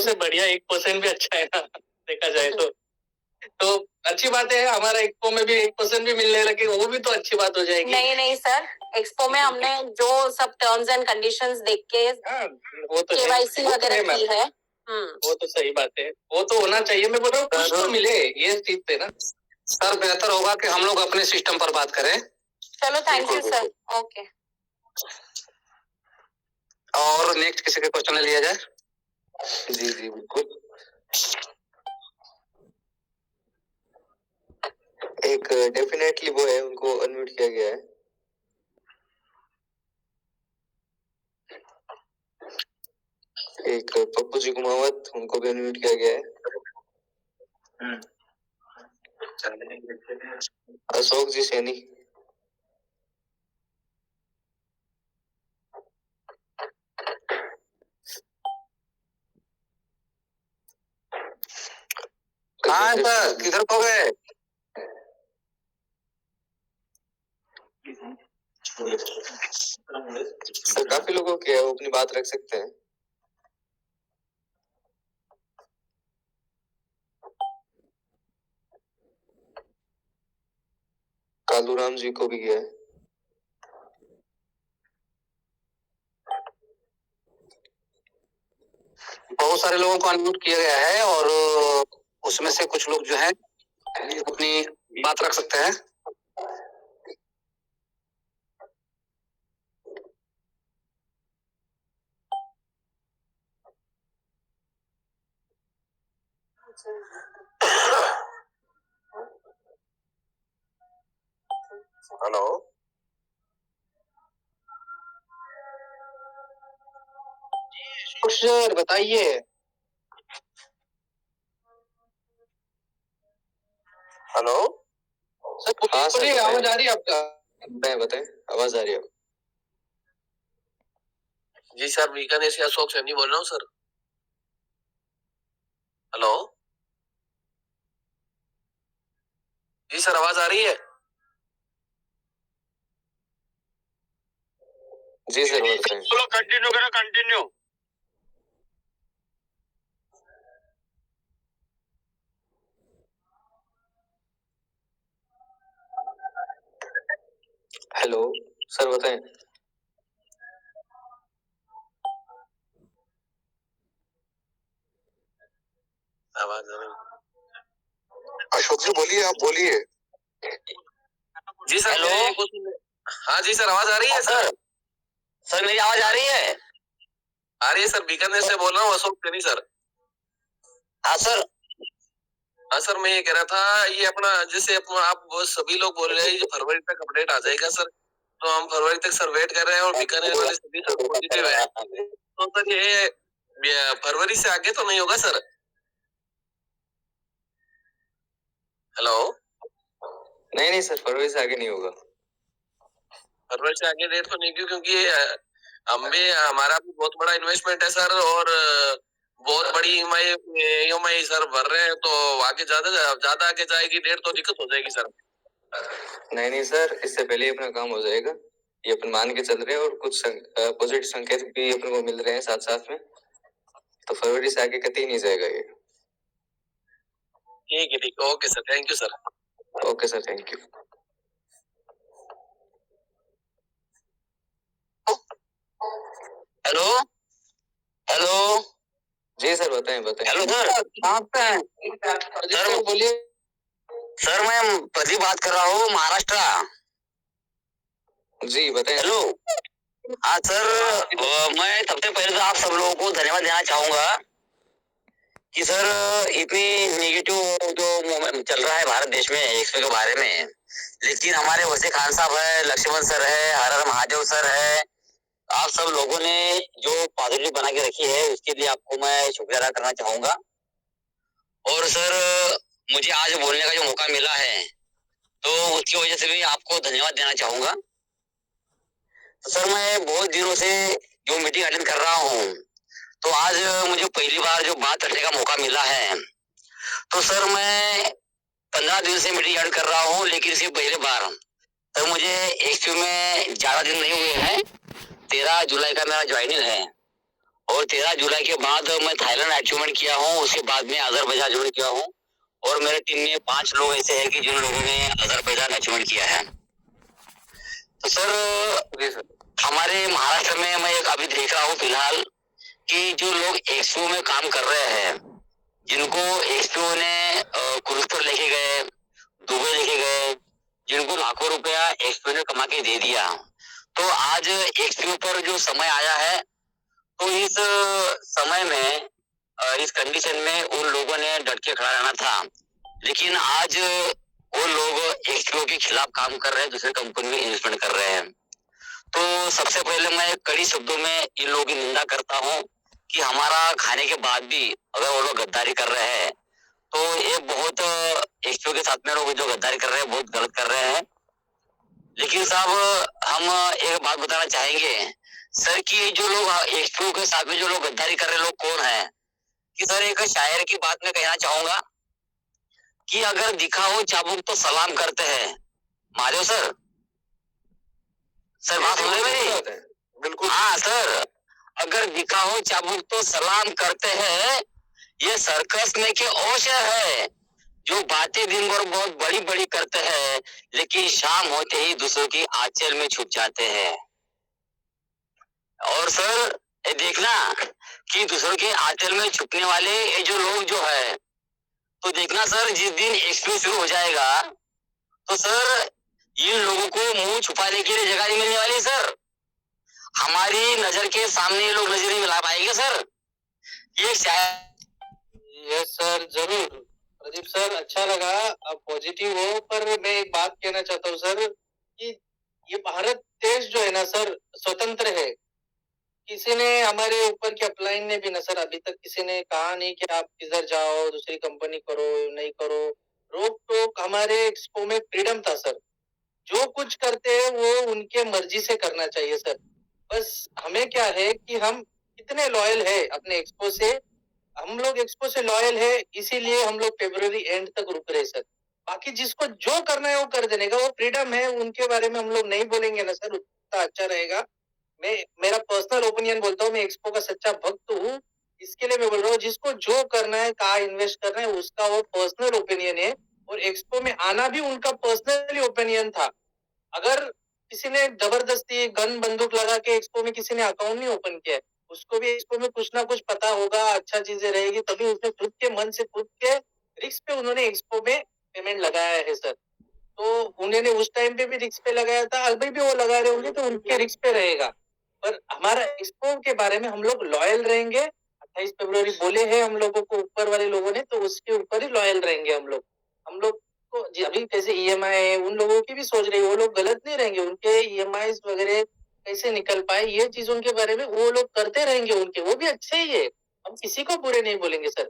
से बढ़िया 1% भी अच्छा है ना, देखा जाए तो अच्छी बात है, हमारा एक्सपो में भी 1% भी मिलने लगे, वो भी तो अच्छी बात हो जाएगी। नहीं सर, एक्सपो में हमने जो सब टर्म्स एंड कंडीशंस देख के वो तो केवाईसी वगैरह की है। वो तो सही बात है, वो तो होना चाहिए, मैं बोल रहा हूँ कुछ तो मिले, ये चीज पे ना। सर बेहतर होगा कि हम लोग अपने सिस्टम पर बात करें। चलो, थैंक यू सर, ओके। और नेक्स्ट किसी के क्वेश्चन लिया जाए। जी जी बिल्कुल। एक डेफिनेटली वो है, उनको अनम्यूट किया गया है। एक पप्पू जी कुमावत, उनको भी अनम्यूट किया गया है। अशोक जी सैनी। हाँ सर, किधर खो गए? सर काफी लोगों के है, वो अपनी बात रख सकते हैं। कालूराम जी को भी गया है। बहुत सारे लोगों को अनम्यूट किया गया है, और उसमें से कुछ लोग जो है अपनी बात रख सकते हैं। हेलो, सर बताइए। हेलो। सर हाँ सर, बोलिए, आवाज आ रही है आपका? मैं बताएं, आवाज आ रही है? जी सर, बीकानेर से अशोक सैनी बोल रहा हूँ सर। हेलो जी सर, आवाज आ रही है? जी सर बताएं। चलो कंटिन्यू करो, कंटिन्यू। हेलो सर बताएं। आवाज आ रही। अशोक जी बोलिए, आप बोलिए। जी सर। हेलो। हाँ जी सर, आवाज आ रही है सर? सर मेरी आवाज आ रही है? आ रही है सर, बीकानेर से बोल रहा हूँ, अशोक सैनी सर। हाँ सर। हाँ सर, मैं ये कह रहा था, ये अपना जैसे आप सभी लोग बोल रहे हैं ये फरवरी तक अपडेट आ जाएगा सर, तो हम फरवरी तक सर वेट कर रहे हैं, और बीकानेर वाले सभी सर पॉजिटिव है, तो सर ये फरवरी से आगे तो नहीं होगा सर? हेलो। नहीं सर, फरवरी से आगे नहीं होगा। फरवरी से आगे डेट तो नहीं, क्योंकि हम भी, हमारा भी बहुत बड़ा इन्वेस्टमेंट है सर, और बहुत बड़ी ईएमआई सर भर रहे हैं, तो आगे ज्यादा आगे जाएगी डेट तो दिक्कत हो जाएगी सर। नहीं सर, इससे पहले अपना काम हो जाएगा, ये अपन मान के चल रहे हैं, और कुछ पॉजिटिव संकेत भी अपन को मिल रहे हैं साथ साथ में, तो फरवरी से आगे कतई नहीं जाएगा ये। ठीक है, okay sir, thank you sir. Okay sir, thank you. Hello hello जी सर, बताएं। हेलो सर, कहाँ पे हैं? सर बोलिए। सर, मैं प्रदीप बात कर रहा हूँ, महाराष्ट्र। जी बताएं। हेलो। हाँ सर, मैं सबसे पहले तो आप सब लोगों को धन्यवाद देना चाहूंगा कि सर इतनी नेगेटिव जो मूवमेंट चल रहा है भारत देश में एक्सपो के बारे में, लेकिन हमारे वैसे खान साहब है, लक्ष्मण सर है, हर हर महादेव सर है, आप सब लोगों ने जो पॉजिटिव बना के रखी है उसके लिए आपको मैं शुक्रिया अदा करना चाहूंगा। और सर मुझे आज बोलने का जो मौका मिला है तो उसकी वजह से भी आपको धन्यवाद देना चाहूंगा। तो सर मैं बहुत दिनों से जो मीटिंग अटेंड कर रहा हूँ, तो आज मुझे पहली बार जो बात करने का मौका मिला है, तो सर मैं 15 दिन से मीटिंग अटेंड कर रहा हूँ, लेकिन इससे पहले बार सर मुझे एक्सपी में ज्यादा दिन नहीं हुए हैं। 13 जुलाई का मेरा ज्वाइनिंग है, और 13 जुलाई के बाद मैं थाईलैंड अचीवमेंट किया हूँ, उसके बाद में अजरबैजान अचीवमेंट किया हूँ, और मेरे टीम में 5 लोग ऐसे हैं कि जिन लोगों ने अजरबैजान अचीवमेंट किया है। तो सर हमारे महाराष्ट्र में मैं अभी देख रहा हूँ फिलहाल कि जो लोग एक्सपो में काम कर रहे हैं, जिनको एक्सपो ने क्रूज पर लेके गए, दुबई लेके गए, जिनको लाखों रुपया एक्सपो ने कमा के दे दिया, तो आज एक्सपो पर जो समय आया है, तो इस समय में इस कंडीशन में उन लोगों ने डट के खड़ा रहना था, लेकिन आज वो लोग एक्सपो के खिलाफ काम कर रहे हैं, दूसरे कंपनी में इन्वेस्टमेंट कर रहे हैं। तो सबसे पहले मैं कड़ी शब्दों में इन लोगों की निंदा करता हूँ कि हमारा खाने के बाद भी अगर वो लोग गद्दारी कर रहे हैं, तो ये बहुत एक्सपो के साथ में लोग जो गद्दारी कर रहे हैं बहुत गलत कर रहे हैं। लेकिन साहब हम एक बात बताना चाहेंगे सर कि जो लोग एक्सपो के साथ में जो लोग गद्दारी कर रहे लोग कौन है, कि सर एक शायर की बात मैं कहना चाहूंगा कि अगर दिखा हो चाबुक तो सलाम करते हैं। महादेव सर, सर बात सुन रहे मेरी? बिल्कुल। हाँ सर, अगर दिखा हो चाबुक तो सलाम करते हैं, ये सर्कस में के औशर है जो बातें दिन भर बहुत बड़ी बड़ी करते हैं, लेकिन शाम होते ही दूसरों की आंचल में छुप जाते हैं। और सर ये देखना कि दूसरों के आंचल में छुपने वाले ये जो लोग जो है, तो देखना सर जिस दिन एक्सपो शुरू हो जाएगा, तो सर इन लोगों को मुंह छुपाने के लिए जगह नहीं मिलने वाली सर। हमारी नजर के सामने ये लोग नजर नहीं मिला पाएंगे सर। ये शायद यस सर, जरूर। प्रदीप सर, अच्छा लगा आप पॉजिटिव हो, पर मैं एक बात कहना चाहता हूँ सर कि ये भारत देश जो है ना सर, स्वतंत्र है। किसी ने हमारे ऊपर के अपलाइन ने भी ना सर अभी तक किसी ने कहा नहीं कि आप किधर जाओ, दूसरी कंपनी करो, नहीं करो। रोक टोक हमारे एक्सपो में फ्रीडम था सर। जो कुछ करते हैं वो उनके मर्जी से करना चाहिए सर। बस हमें क्या है कि हम कितने लॉयल है अपने एक्सपो से। हम लोग एक्सपो से लॉयल है, इसीलिए हम लोग फरवरी एंड तक रुक रहे सर। बाकी जिसको जो करना है वो कर देने का, वो फ्रीडम है, उनके बारे में हम लोग नहीं बोलेंगे ना सर, उतना अच्छा रहेगा। मैं मेरा पर्सनल ओपिनियन बोलता हूँ, मैं एक्सपो का सच्चा भक्त हूँ। इसके लिए मैं बोल रहा हूँ, जिसको जो करना है, कहाँ इन्वेस्ट करना है, उसका वो पर्सनल ओपिनियन है। और एक्सपो में आना भी उनका पर्सनली ओपिनियन था। अगर किसी ने जबरदस्ती गन बंदूक लगा के एक्सपो में किसी ने अकाउंट नहीं ओपन किया है, उसको भी एक्सपो में कुछ ना कुछ पता होगा, अच्छा चीजें रहेगी, तभी उसने खुद के मन से खुद के रिस्क पे उन्होंने एक्सपो में पेमेंट लगाया है सर। तो उन्होंने उस टाइम पे भी रिस्क पे लगाया था, अभी भी वो लगा रहे होंगे तो उनके रिस्क पे रहेगा। पर हमारा एक्सपो के बारे में हम लोग लॉयल रहेंगे। 28 फरवरी बोले हैं हम लोगों को ऊपर वाले लोगों ने, तो उसके ऊपर ही लॉयल रहेंगे हम लोग। हम लोग को अभी कैसे ईएमआई है, उन लोगों की भी सोच रही है, वो लोग गलत नहीं रहेंगे, उनके ईएमआई वगैरह कैसे निकल पाए, ये चीजों के बारे में वो लोग करते रहेंगे, उनके वो भी अच्छे ही है। हम किसी को बुरे नहीं बोलेंगे सर,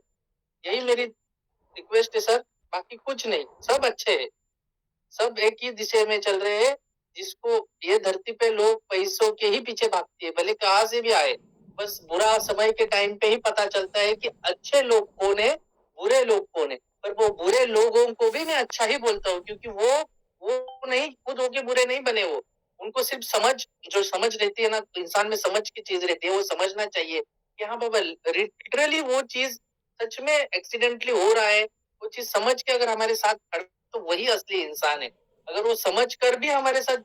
यही मेरी रिक्वेस्ट है सर। बाकी कुछ नहीं, सब अच्छे है, सब एक ही दिशा में चल रहे हैं। जिसको ये धरती पे लोग पैसों के ही पीछे भागती है, भले कहाँ से भी आए, बस बुरा समय के टाइम पे ही पता चलता है कि अच्छे लोग कौन है, बुरे लोग कौन है। पर वो बुरे लोगों को भी मैं अच्छा ही बोलता हूँ, क्योंकि वो नहीं, खुद होके बुरे नहीं बने वो। उनको सिर्फ जो समझ रहती है ना, इंसान में समझ की चीज रहती है, वो समझना चाहिए कि हाँ बाबा, लिटरली वो चीज सच में एक्सीडेंटली हो रहा है, वो चीज समझ के अगर हमारे साथ खड़ा तो वही असली इंसान है। अगर वो समझ कर भी हमारे साथ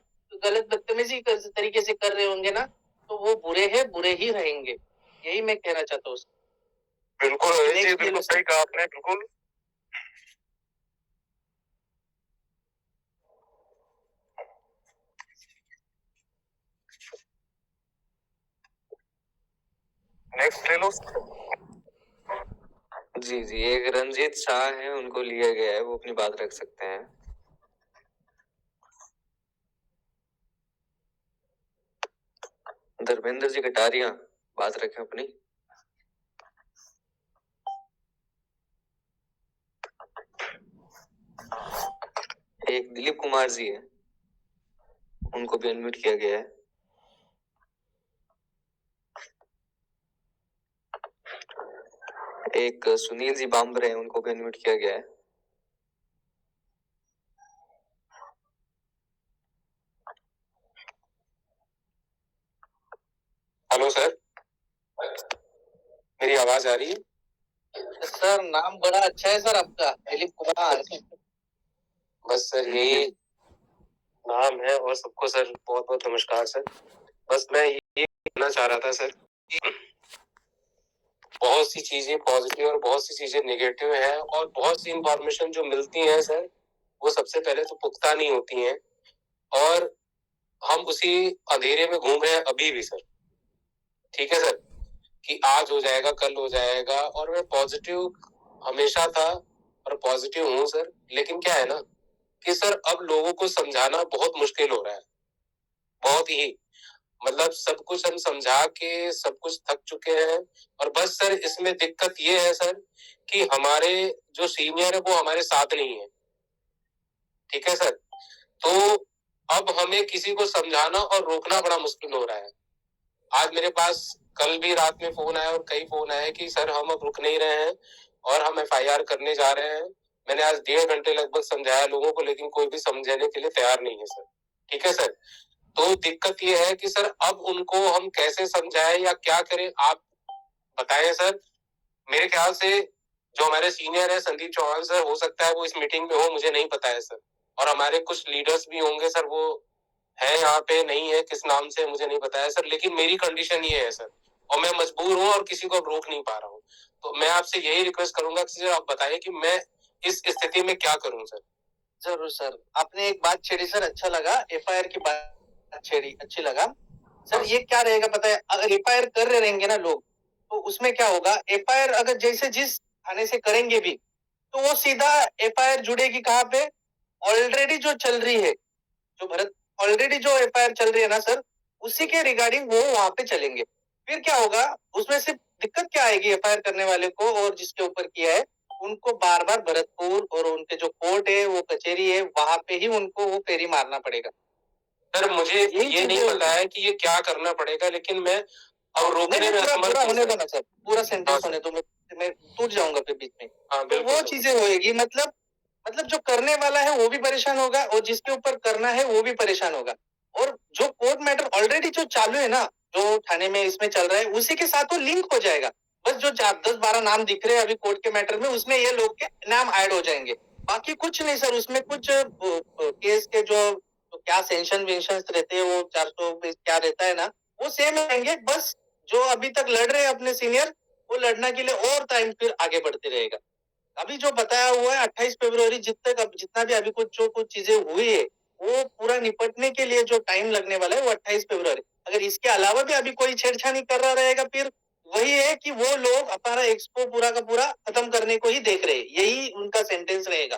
गलत बदतमीजी तरीके से कर रहे होंगे ना, तो वो बुरे हैं, बुरे ही रहेंगे। यही मैं कहना चाहता हूँ। बिल्कुल Next जी, ले बिल्कुल लो सही कहा आपने, बिल्कुल। नेक्स्ट ले लो। जी जी, एक रंजीत शाह है, उनको लिया गया है, वो अपनी बात रख सकते हैं। धर्मेंद्र जी कटारिया, बात रखें अपनी। एक दिलीप कुमार जी है, उनको भी अनम्यूट किया गया है। एक सुनील जी बाम्बरे हैं, उनको भी अनम्यूट किया गया है। हेलो सर, मेरी आवाज आ रही है? सर, नाम बड़ा अच्छा है सर आपका, दिलीप कुमार। बस सर यही नाम है, और सबको सर बहुत बहुत नमस्कार सर। बस मैं ये कहना चाह रहा था सर, बहुत सी चीजें पॉजिटिव और बहुत सी चीजें नेगेटिव हैं, और बहुत सी इंफॉर्मेशन जो मिलती है सर, वो सबसे पहले तो पुख्ता नहीं होती हैं, और हम उसी अंधेरे में घूम रहे हैं अभी भी सर। ठीक है सर, कि आज हो जाएगा, कल हो जाएगा, और मैं पॉजिटिव हमेशा था और पॉजिटिव हूँ सर। लेकिन क्या है ना कि सर अब लोगों को समझाना बहुत मुश्किल हो रहा है, बहुत ही, मतलब सब कुछ हम समझा के सब कुछ थक चुके हैं। और बस सर इसमें दिक्कत ये है सर कि हमारे जो सीनियर है वो हमारे साथ नहीं है। ठीक है सर, तो अब हमें किसी को समझाना और रोकना बड़ा मुश्किल हो रहा है। आज मेरे पास कल भी रात में फोन आया और कई फोन आए कि सर हम अब रुक नहीं रहे हैं और हम FIR करने जा रहे हैं। मैंने आज 1.5 घंटे लगभग समझाया लोगों को, लेकिन कोई भी समझने के लिए तैयार नहीं है सर। ठीक है सर, तो दिक्कत ये है कि सर अब उनको हम कैसे समझाएं या क्या करें, आप बताएं सर। मेरे ख्याल से जो हमारे सीनियर है संदीप चौहान सर, हो सकता है वो इस मीटिंग में हो, मुझे नहीं पता है सर। और हमारे कुछ लीडर्स भी होंगे सर, वो है यहाँ पे, नहीं है किस नाम से मुझे नहीं पता है सर। लेकिन मेरी कंडीशन ये है सर, और मैं मजबूर हूँ और किसी को अब रोक नहीं पा रहा हूँ। तो मैं आपसे यही रिक्वेस्ट करूंगा कि सर आप बताएं कि मैं इस स्थिति में क्या करूँ सर। जरूर सर, आपने एक बात छेड़ी सर, अच्छा लगा, FIR की बात छेड़ी, अच्छी लगा सर। ये क्या रहेगा पता है, अगर FIR कर रहे रहेंगे ना लोग, तो उसमें क्या होगा, FIR अगर जैसे जिस थाने से करेंगे भी, तो वो सीधा FIR जुड़ेगी कहाँ पे, ऑलरेडी जो चल रही है, जो भरत ऑलरेडी जो FIR चल रही है ना सर, उसी के रिगार्डिंग वो वहां पे चलेंगे। फिर क्या होगा, उसमें सिर्फ दिक्कत क्या आएगी FIR करने वाले को और जिसके ऊपर किया है, उनको बार बार भरतपुर और उनके जो कोर्ट है, वो कचेरी है, वहां पे ही उनको वो फेरी मारना पड़ेगा। सर मुझे ये नहीं पता है कि ये क्या करना पड़ेगा, लेकिन मैं अब रोकने में असमर्थ पूरा हूं होने सर। दो ना सर, पूरा सेंटेंस हाँ, होने दो, मैं टूट जाऊंगा फिर बीच में। हाँ, तो बिल्कुल वो सर। चीजें होएगी, मतलब जो करने वाला है वो भी परेशान होगा और जिसके ऊपर करना है वो भी परेशान होगा। और जो कोर्ट मैटर ऑलरेडी जो चालू है ना, जो थाने में इसमें चल रहा है, उसी के साथ वो लिंक हो जाएगा। बस जो 10-12 नाम दिख रहे हैं अभी कोर्ट के मैटर में, उसमें ये लोग के नाम ऐड हो जाएंगे, बाकी कुछ नहीं सर। उसमें कुछ केस के जो क्या सेंशन वेंशन रहते हैं, वो 400 क्या रहता है ना, वो सेम रहेंगे। बस जो अभी तक लड़ रहे हैं अपने सीनियर, वो लड़ना के लिए और टाइम फिर आगे बढ़ते रहेगा। अभी जो बताया हुआ है 28 फरवरी, जितना भी अभी कुछ चीजें हुई है, वो पूरा निपटने के लिए जो टाइम लगने वाला है वो 28 फरवरी। अगर इसके अलावा भी अभी कोई छेड़छाड़ी कर रहा रहेगा, फिर वही है कि वो लोग हमारा एक्सपो पूरा का पूरा खत्म करने को ही देख रहे हैं, यही उनका सेंटेंस रहेगा,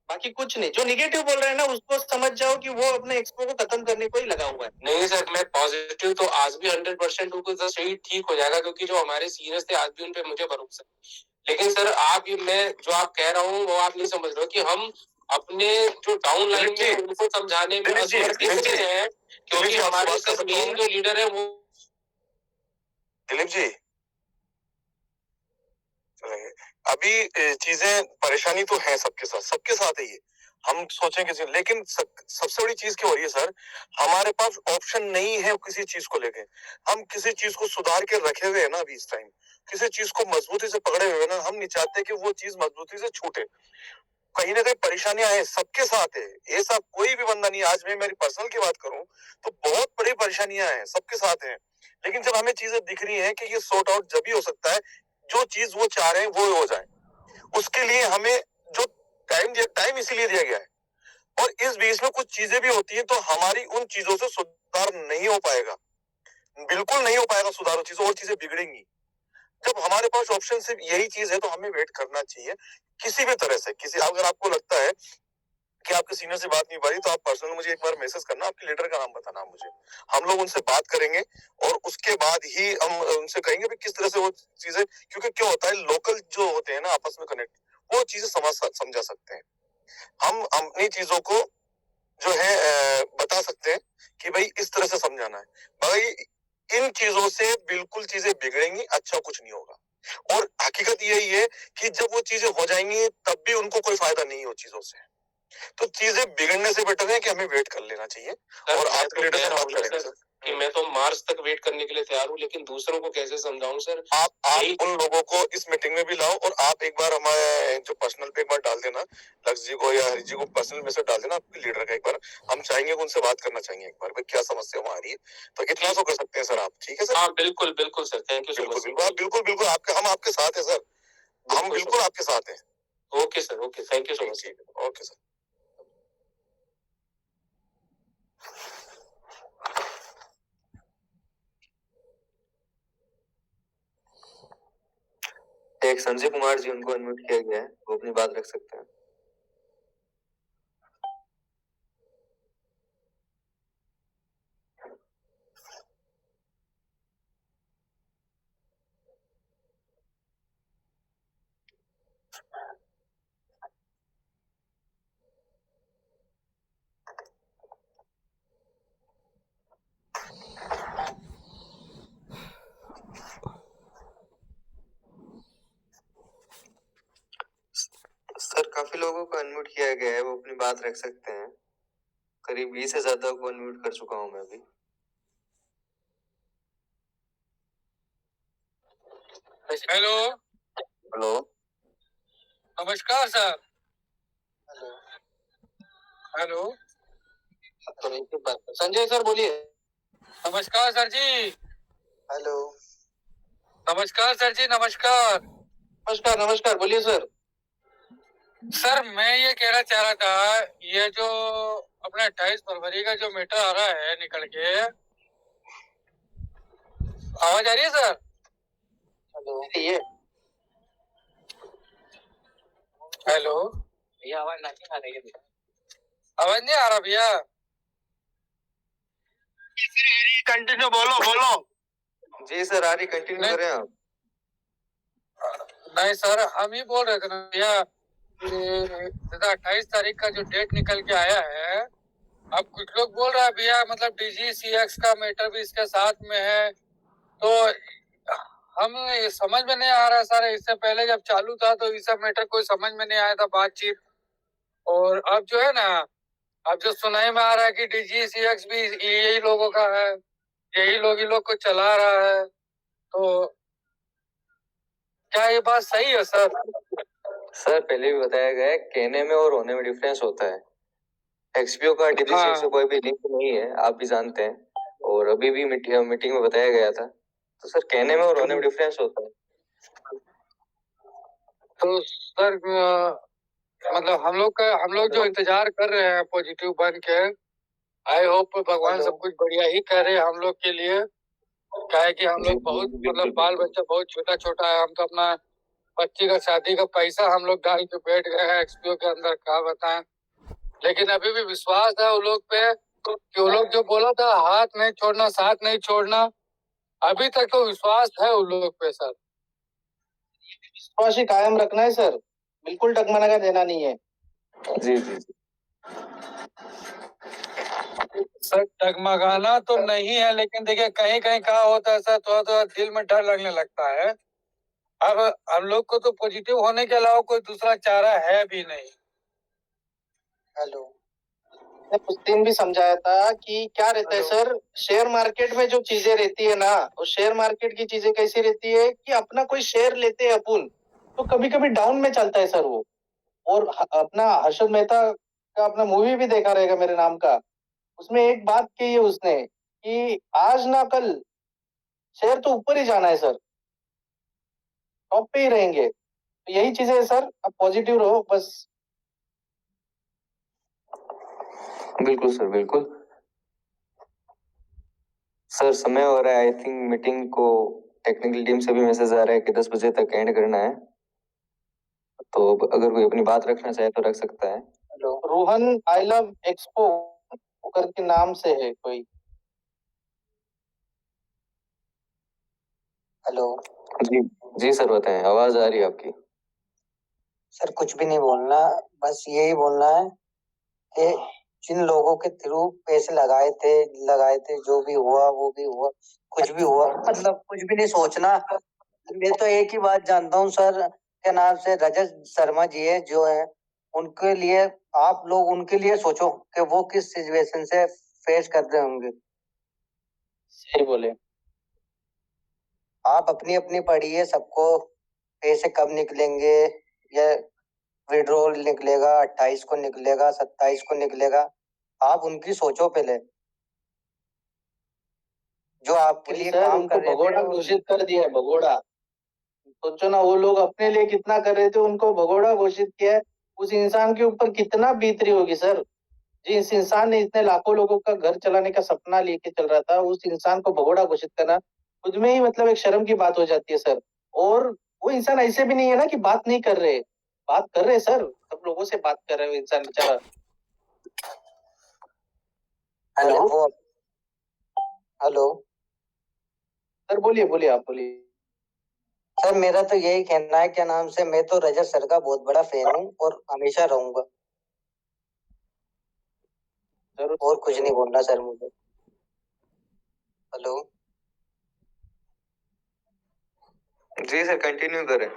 बाकी कुछ नहीं। जो निगेटिव बोल रहे हैं ना, उसको समझ जाओ कि वो अपने एक्सपो को खत्म करने को ही लगा हुआ है। नहीं सर, मैं पॉजिटिव तो आज भी 100% हूँ कि सर सही ठीक हो जाएगा, क्योंकि जो हमारे सीनियर्स थे आज भी उन पे मुझे भरोसा है। लेकिन सर आप ये, मैं जो आप कह रहा हूँ वो आप नहीं समझ रहे हो कि हम अपने जो डाउन लाइन में उनको समझाने में असमर्थ इसलिए है क्योंकि हमारे सर मेन जो लीडर है वो दिलीप जी अभी चीजें परेशानी तो है सबके साथ है ये हम सोचें किसी लेकिन सबसे बड़ी चीज क्या हो रही है सर हमारे पास ऑप्शन नहीं है किसी चीज को लेके हम किसी चीज को सुधार के रखे हुए हैं ना अभी इस टाइम किसी चीज को मजबूती से पकड़े हुए ना हम नहीं चाहते कि वो चीज मजबूती से छूटे कहीं ना कहीं परेशानियां हैं सबके साथ है ये सब कोई भी बंदा नहीं आज मैं मेरी पर्सनल की बात करूं तो बहुत बड़ी परेशानियां हैं सबके साथ हैं लेकिन जब हमें चीजें दिख रही हैं कि ये सॉर्ट आउट जब भी हो सकता है जो चीज वो चाह रहे हैं वो हो जाए उसके लिए हमें जो टाइम इसीलिए दिया गया है और इस बीच में कुछ चीजें भी होती हैं तो हमारी उन चीजों से सुधार नहीं हो पाएगा बिल्कुल नहीं हो पाएगा सुधार उन चीजों और चीजें बिगड़ेंगी जब हमारे पास ऑप्शन सिर्फ यही चीज है तो हमें वेट करना चाहिए किसी भी तरह से किसी अगर आपको लगता है कि आपके सीनियर से बात नहीं हो पा रही तो आप पर्सनल मुझे एक बार मैसेज करना आपके लीडर का नाम बताना मुझे हम लोग उनसे बात करेंगे और उसके बाद ही हम उनसे कहेंगे कि किस तरह से वो चीजें क्योंकि क्या होता है लोकल जो होते हैं ना आपस में कनेक्ट वो चीजें समझा सकते हैं हम अपनी चीजों को जो है बता सकते हैं कि भाई इस तरह से समझाना है भाई इन चीजों से बिल्कुल चीजें बिगड़ेंगी अच्छा कुछ नहीं होगा और हकीकत यही है कि जब वो चीजें हो जाएंगी तब भी उनको कोई फायदा नहीं हो चीजों से तो चीजें बिगड़ने से बेटर है कि हमें वेट कर लेना चाहिए और आपके लीडर से बात करेंगे सर कि मैं तो मार्च तक वेट करने के लिए तैयार हूँ लेकिन दूसरों को कैसे समझाऊं सर आप उन लोगों को इस मीटिंग में भी लाओ और आप एक बार हमारे जो पर्सनल पे एक बार डाल देना लक्ष्य जी को या हरि जी को पर्सनल मैसेज डाल देना आपके लीडर का एक बार हम चाहेंगे उनसे बात करना चाहेंगे एक बार भाई क्या समस्या वहाँ आ रही है तो इतना तो कर सकते हैं सर आप ठीक है सर हाँ बिल्कुल बिल्कुल सर थैंक यू बिल्कुल आपके हम आपके साथ है सर हम बिल्कुल आपके साथ हैं okay sir okay thank you so much okay sir एक संजय कुमार जी उनको अनम्यूट किया गया है वो अपनी बात रख सकते हैं सर काफी लोगों को अनम्यूट किया गया है वो अपनी बात रख सकते हैं करीब 20 से ज्यादा को अनम्यूट कर चुका हूं मैं अभी हेलो हेलो नमस्कार सर हेलो संजय सर बोलिए। नमस्कार सर जी हेलो नमस्कार सर जी नमस्कार नमस्कार बोलिए सर। सर मैं ये कहना चाह रहा था ये जो अपना 28 फरवरी का जो मैटर आ रहा है निकल के आवाज आ रही है सर ये हेलो भैया आवाज नहीं आ रही है। आवाज नहीं आ रहा भैया कंटिन्यू बोलो जी सर आ रही कंटिन्यू करें आप नहीं सर हम ही बोल रहे थे ना भैया 28 तारीख का जो डेट निकल के आया है अब कुछ लोग बोल रहा है भैया मतलब DGCX का मैटर भी इसके साथ में है तो हम समझ में नहीं आ रहा सर इससे पहले जब चालू था तो ये सब मैटर कोई समझ में नहीं आया था बातचीत और अब जो है ना अब जो सुनाई में आ रहा है कि DGCX भी यही लोगों का है यही लोग को चला रहा है तो क्या ये बात सही है सर सर पहले भी बताया गया है कहने में और होने में डिफरेंस होता है एक्सपीओ का DGCX से कोई भी लिंक नहीं है आप भी जानते हैं और अभी भी मीटिंग में बताया गया था तो सर कहने में और होने में डिफरेंस होता है तो सर मतलब हम लोग जो इंतजार कर रहे हैं पॉजिटिव बन के आई होप भगवान सब कुछ बढ़िया ही करे हम लोग के लिए क्या है कि हम लोग बहुत मतलब बाल बच्चा बहुत छोटा है हम तो अपना बच्ची का शादी का पैसा हम लोग डाल के बैठ गए हैं एक्सपीओ के अंदर क्या बताएं लेकिन अभी भी विश्वास है वो लोग पे कि वो लोग जो बोला था हाथ नहीं छोड़ना साथ नहीं छोड़ना अभी तक तो विश्वास है वो लोग पे सर विश्वास ही कायम रखना है सर बिल्कुल डगमगा देना नहीं है। जी जी जी सर डगमगाना तो नहीं है, लेकिन देखिए कहीं कहीं कहा होता है सर, थोड़ा थोड़ा दिल में डर लगने लगता है। अब हम लोग को तो पॉजिटिव होने के अलावा कोई दूसरा चारा है भी नहीं। हेलो, उस दिन भी समझाया था कि क्या रहता है सर, शेयर मार्केट में जो चीजें रहती है ना, वो शेयर मार्केट की चीजें कैसी रहती है कि अपना कोई शेयर लेते हैं अपन, तो कभी कभी डाउन में चलता है सर वो। और अपना हर्षद मेहता का अपना मूवी भी देखा रहेगा मेरे नाम का, उसमें एक बात की है उसने कि आज ना कल शेयर तो ऊपर ही जाना है सर, टॉप पे ही रहेंगे। तो यही चीजें है सर, अब पॉजिटिव रहो बस। बिल्कुल सर, बिल्कुल सर। समय हो रहा है, आई थिंक मीटिंग को टेक्निकल टीम से भी मैसेज आ रहा है कि 10 बजे तक एंड करना है, तो अगर कोई अपनी बात रखना चाहे तो रख सकता है। Hello, Rohan I love expo करके नाम से है कोई। हेलो जी जी सर, बताएं, आवाज आ रही है आपकी। सर, कुछ भी नहीं बोलना, बस यही बोलना है कि जिन लोगों के थ्रू पैसे लगाए थे जो भी हुआ वो भी हुआ, कुछ भी हुआ, मतलब कुछ भी नहीं सोचना। मैं तो एक ही बात जानता हूँ सर, क्या नाम से रजत शर्मा जी है जो है, उनके लिए आप लोग उनके लिए सोचो कि वो किस सिचुएशन से फेस कर रहे होंगे। सही बोले। आप अपनी अपनी पढ़िए, सबको पैसे कब निकलेंगे, या विड्रॉल निकलेगा 28 को निकलेगा 27 को निकलेगा, आप उनकी सोचो पहले, जो आपके लिए काम कर रहे थे। भगोड़ा घोषित कर दिया है, भगोड़ा। सोचो ना, वो लोग अपने लिए कितना कर रहे थे, उनको भगोड़ा घोषित किया है। उस इंसान के ऊपर कितना बीत रही होगी सर। जिस इंसान ने इतने लाखों लोगों का घर चलाने का सपना लेके चल रहा था, उस इंसान को भगोड़ा घोषित करना खुद में ही मतलब एक शर्म की बात हो जाती है सर। और वो इंसान ऐसे भी नहीं है ना कि बात नहीं कर रहे, बात कर रहे सर, सब लोगों से बात कर रहे हो इंसान बेचारा। हेलो हेलो सर, बोलिए बोलिए, आप बोलिए। सर, मेरा तो यही कहना है, क्या नाम से, मैं तो रजत सर का बहुत बड़ा फैन हूँ और हमेशा रहूंगा। और कुछ नहीं बोलना सर मुझे। हेलो जी सर, कंटिन्यू करें।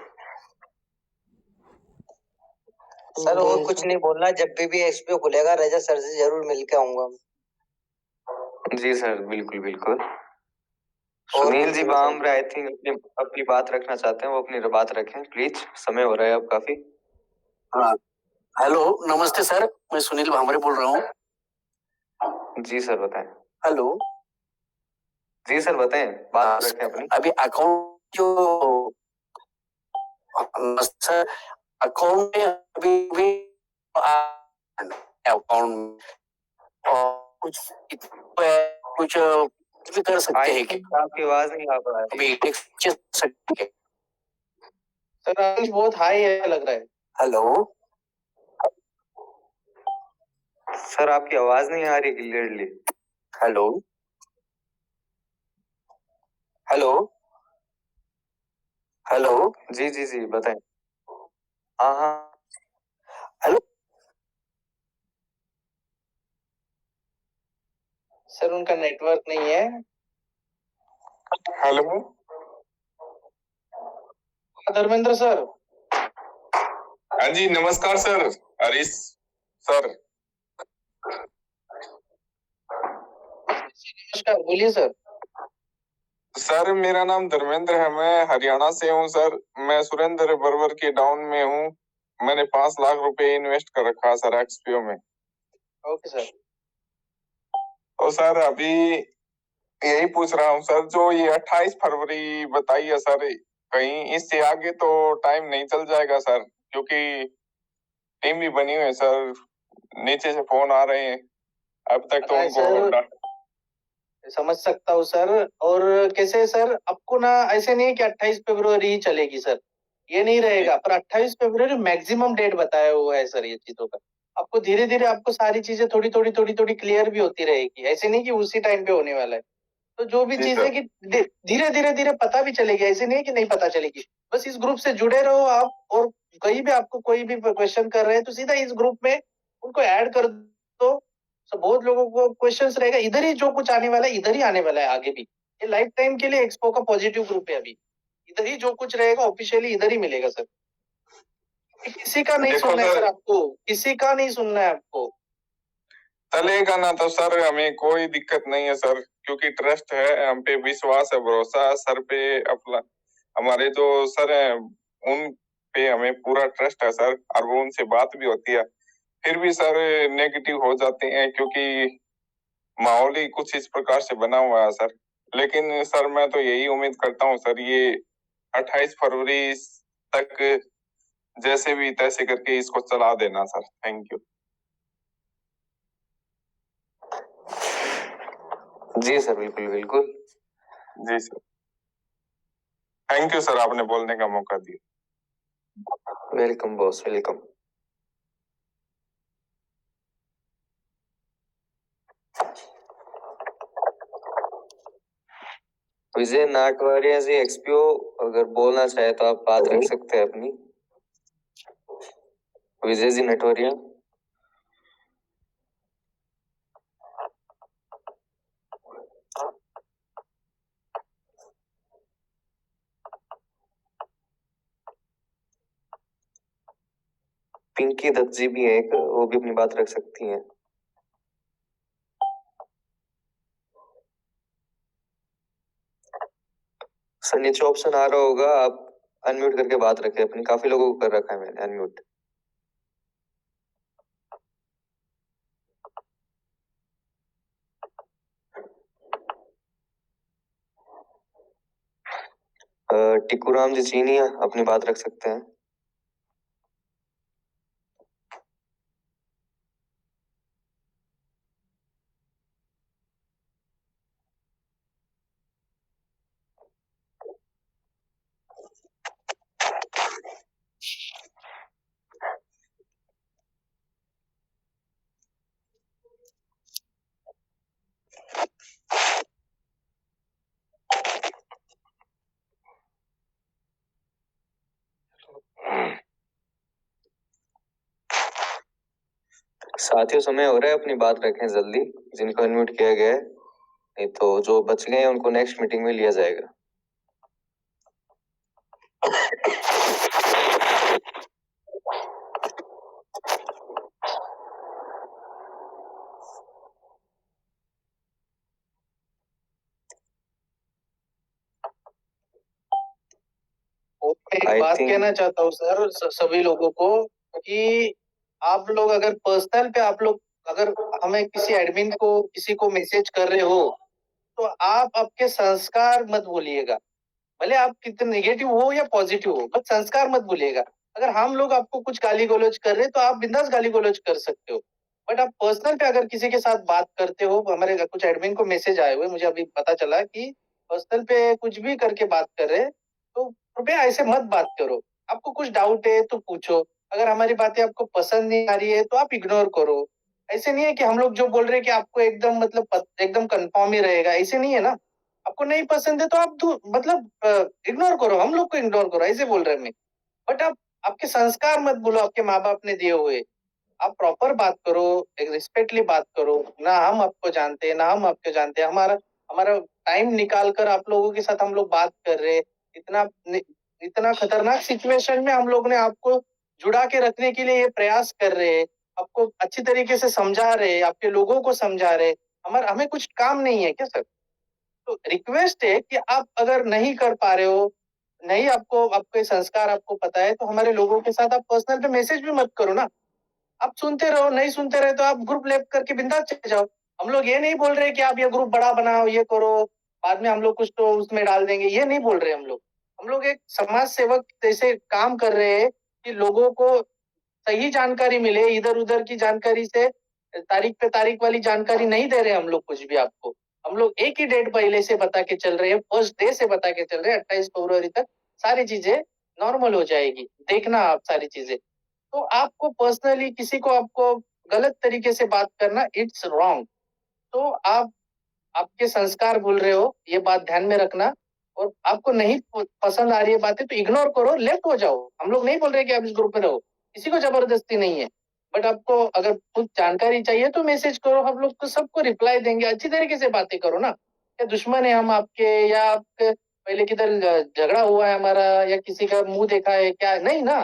सर, और कुछ नहीं बोलना, जब भी एक्सपो खुलेगा रजत सर से जरूर मिल के आऊंगा। जी सर, बिल्कुल बिल्कुल। सुनील जी बामरा आई थिंक अपनी अपनी बात रखना चाहते हैं, वो अपनी बात रखें प्लीज, समय हो रहा है अब काफी। हाँ, हेलो, नमस्ते सर, मैं सुनील भामरे बोल रहा हूँ। जी सर, बताएं। हेलो, जी सर, बताएं, बात रखें अपनी। अभी अकाउंट जो सर, अकाउंट में अभी भी अकाउंट और कुछ कुछ भी कर सकते हैं क्या? आपकी आवाज नहीं आ पा रही। अभी सकते हैं सर, आज बहुत हाई है लग रहा है। हेलो सर, आपकी आवाज नहीं आ रही क्लियरली। हेलो हेलो हेलो जी जी जी, बताएं। हाँ हाँ, हेलो सर, उनका नेटवर्क नहीं है। Hello, Dharmendra sir. हाँ जी, नमस्कार सर, हरीश सर। नमस्कार, बोलिए सर। सर, मेरा नाम धर्मेंद्र है, मैं हरियाणा से हूँ सर। मैं सुरेंद्र बरवर के डाउन में हूँ। मैंने 5 लाख रुपए इन्वेस्ट कर रखा है सर एक्सपीओ में। Okay sir. तो सर अभी यही पूछ रहा हूँ सर, जो ये 28 फरवरी बताई है सर, कहीं इससे आगे तो टाइम नहीं चल जाएगा सर? क्योंकि टीम भी बनी हुई है सर, नीचे से फोन आ रहे हैं, अब तक तो उनको समझ सकता हूँ सर। और कैसे सर, आपको ना ऐसे नहीं है कि 28 फरवरी ही चलेगी सर, ये नहीं रहेगा। पर 28 फरवरी मैक्सिमम डेट बताया हुआ है सर ये चीजों का। आपको धीरे धीरे आपको सारी चीजें थोड़ी थोड़ी थोड़ी थोड़ी क्लियर भी होती रहेगी, ऐसे नहीं कि उसी टाइम पे होने वाला है। तो जो भी चीजें कि धीरे धीरे धीरे पता भी चलेगी, ऐसे नहीं कि नहीं पता चलेगी। बस इस ग्रुप से जुड़े रहो आप, और कहीं भी आपको कोई भी क्वेश्चन कर रहे हैं तो सीधा इस ग्रुप में उनको ऐड कर दो। तो बहुत लोगों को क्वेश्चंस रहेगा, इधर ही जो कुछ आने वाला है इधर ही आने वाला है आगे भी। ये लाइफ टाइम के लिए एक्सपो का पॉजिटिव ग्रुप है अभी। इधर ही जो कुछ रहेगा ऑफिशियली इधर ही मिलेगा सर। किसी का नहीं देखो सुनना है सर, सर आपको, किसी का नहीं सुनना है आपको। चलेगा ना तो सर हमें कोई दिक्कत नहीं है सर, क्योंकि ट्रस्ट है, हम पे विश्वास है, भरोसा सर पे अपना। हमारे जो सर हैं उन पे हमें पूरा ट्रस्ट है सर, और वो उनसे बात भी होती है, फिर भी सर नेगेटिव हो जाते हैं, क्योंकि माहौल ही कुछ इस प्रकार से बना हुआ है सर। लेकिन सर मैं तो यही उम्मीद करता हूँ सर, ये 28 फरवरी तक जैसे भी तैसे करके इसको चला देना सर। Thank you. जी सर, बिल्कुल बिल्कुल। जी सर, थैंक यू सर, आपने बोलने का मौका दिया। Welcome boss, welcome. Vijay Natwaria ji XPO अगर बोलना चाहे तो आप बात रख सकते हैं अपनी। विजय जी नटवारिया। पिंकी दत्त जी भी है एक, वो भी अपनी बात रख सकती हैं। सर नीचे ऑप्शन आ रहा होगा, आप अनम्यूट करके बात रखें अपनी। काफी लोगों को कर रखा है मैंने अनम्यूट। टिकुराम जी चीनी अपनी बात रख सकते हैं। साथियों समय हो रहा है, अपनी बात रखें जल्दी, जिनको अनम्यूट किया गया है, नहीं तो जो बच गए हैं उनको नेक्स्ट मीटिंग में लिया जाएगा। एक बात कहना चाहता हूँ सर सभी लोगों को कि आप लोग अगर पर्सनल पे आप लोग अगर हमें किसी एडमिन को किसी को मैसेज कर रहे हो तो आप आपके संस्कार मत भूलिएगा। भले आप कितने नेगेटिव हो या पॉजिटिव हो, बट संस्कार मत भूलिएगा। अगर हम लोग आपको कुछ गाली गलौज कर रहे हैं तो आप बिंदास गाली गलौज कर सकते हो, बट आप पर्सनल पे अगर किसी के साथ बात करते हो, हमारे कुछ एडमिन को मैसेज आए हुए, मुझे अभी पता चला कि पर्सनल पे कुछ भी करके बात कर रहे हैं, तो कृपया ऐसे मत बात करो। आपको कुछ डाउट है तो पूछो, अगर हमारी बातें आपको पसंद नहीं आ रही है तो आप इग्नोर करो। ऐसे नहीं है कि हम लोग जो बोल रहे हैं कि आपको एकदम मतलब एकदम कंफर्म ही रहेगा, ऐसे नहीं है ना। आपको नहीं पसंद है तो आप मतलब इग्नोर करो, हम लोग को इग्नोर करो, ऐसे बोल रहे हैं मैं। बट आप आपके संस्कार मत भूलो, आपके माँ बाप ने दिए हुए। आप प्रॉपर बात करो, एक रिस्पेक्टली बात करो ना। हम आपको जानते हैं ना हम आपको जानते हैं। हमारा हमारा टाइम निकाल कर आप लोगों के साथ हम लोग बात कर रहे हैं। इतना इतना खतरनाक सिचुएशन में हम लोग ने आपको जुड़ा के रखने के लिए ये प्रयास कर रहे हैं, आपको अच्छी तरीके से समझा रहे हैं, आपके लोगों को समझा रहे हैं। हमें कुछ काम नहीं है क्या सर? तो रिक्वेस्ट है कि आप अगर नहीं कर पा रहे हो, नहीं आपको आपके संस्कार आपको पता है, तो हमारे लोगों के साथ आप पर्सनल पे मैसेज भी मत करो ना। आप सुनते रहो, नहीं सुनते रहे तो आप ग्रुप लेफ्ट करके बिंदास चले जाओ। हम लोग ये नहीं बोल रहे कि आप ये ग्रुप बड़ा बनाओ, ये करो, बाद में हम लोग कुछ तो उसमें डाल देंगे, ये नहीं बोल रहे हम लोग एक समाज सेवक जैसे काम कर रहे हैं कि लोगों को सही जानकारी मिले। इधर उधर की जानकारी से तारीख पे तारीख वाली जानकारी नहीं दे रहे हम लोग कुछ भी आपको। हम लोग एक ही डेट पहले से बता के चल रहे हैं, फर्स्ट डे से बता के चल रहे हैं। 28 फरवरी तक सारी चीजें नॉर्मल हो जाएगी, देखना आप सारी चीजें। तो आपको पर्सनली किसी को आपको गलत तरीके से बात करना इट्स रॉन्ग। तो आप आपके संस्कार भूल रहे हो, ये बात ध्यान में रखना। और आपको नहीं पसंद आ रही है बातें तो इग्नोर करो, लेफ्ट हो जाओ। हम लोग नहीं बोल रहे कि आप इस ग्रुप में रहो, किसी को जबरदस्ती नहीं है, बट आपको अगर कुछ जानकारी चाहिए तो मैसेज करो, हम लोग तो सबको रिप्लाई देंगे। अच्छी तरीके से बातें करो ना, क्या दुश्मन है हम आपके, या आपके पहले किधर झगड़ा हुआ है हमारा, या किसी का मुंह देखा है क्या? नहीं ना,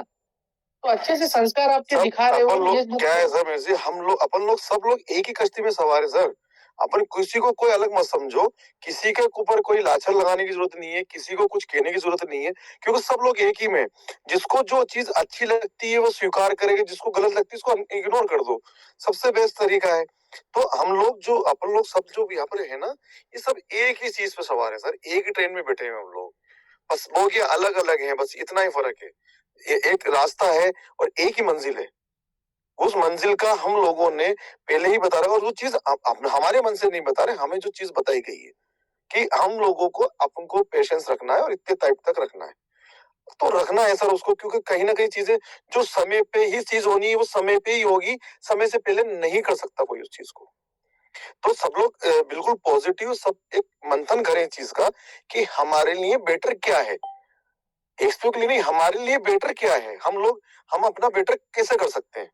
तो अच्छे से संस्कार आपके सब दिखा रहे हो अपन ये लोग क्या है सर, मेरे हम लोग अपन लोग सब लोग एक ही कश्ती में सवार है सर। अपन किसी को कोई अलग मत समझो, किसी के ऊपर कोई लाछन लगाने की जरूरत नहीं है, किसी को कुछ कहने की जरूरत नहीं है, क्योंकि सब लोग एक ही में। जिसको जो चीज अच्छी लगती है वो स्वीकार करेगा, जिसको गलत लगती है उसको इग्नोर कर दो, सबसे बेस्ट तरीका है। तो हम लोग जो अपन लोग सब जो यहाँ पर है ना, ये सब एक ही चीज पे सवार है सर, एक ही ट्रेन में बैठे हैं हम लोग, बस बोगियां अलग अलग हैं, बस इतना ही फर्क है। ये एक रास्ता है और एक ही मंजिल है। उस मंजिल का हम लोगों ने पहले ही बता रहा, और वो चीज हमारे मन से नहीं बता रहे, हमें जो चीज बताई गई है कि हम लोगों को अपन को पेशेंस रखना है और इतने टाइप तक रखना है, तो रखना है सर उसको, क्योंकि कहीं ना कहीं चीजें जो समय पे ही चीज होनी है वो समय पे ही होगी, समय से पहले नहीं कर सकता कोई उस चीज को। तो सब लोग बिल्कुल पॉजिटिव, सब एक मंथन करें इस चीज का कि हमारे लिए बेटर क्या है, एक्सपो के लिए नहीं, हमारे लिए बेटर क्या है, हम अपना बेटर कैसे कर सकते हैं,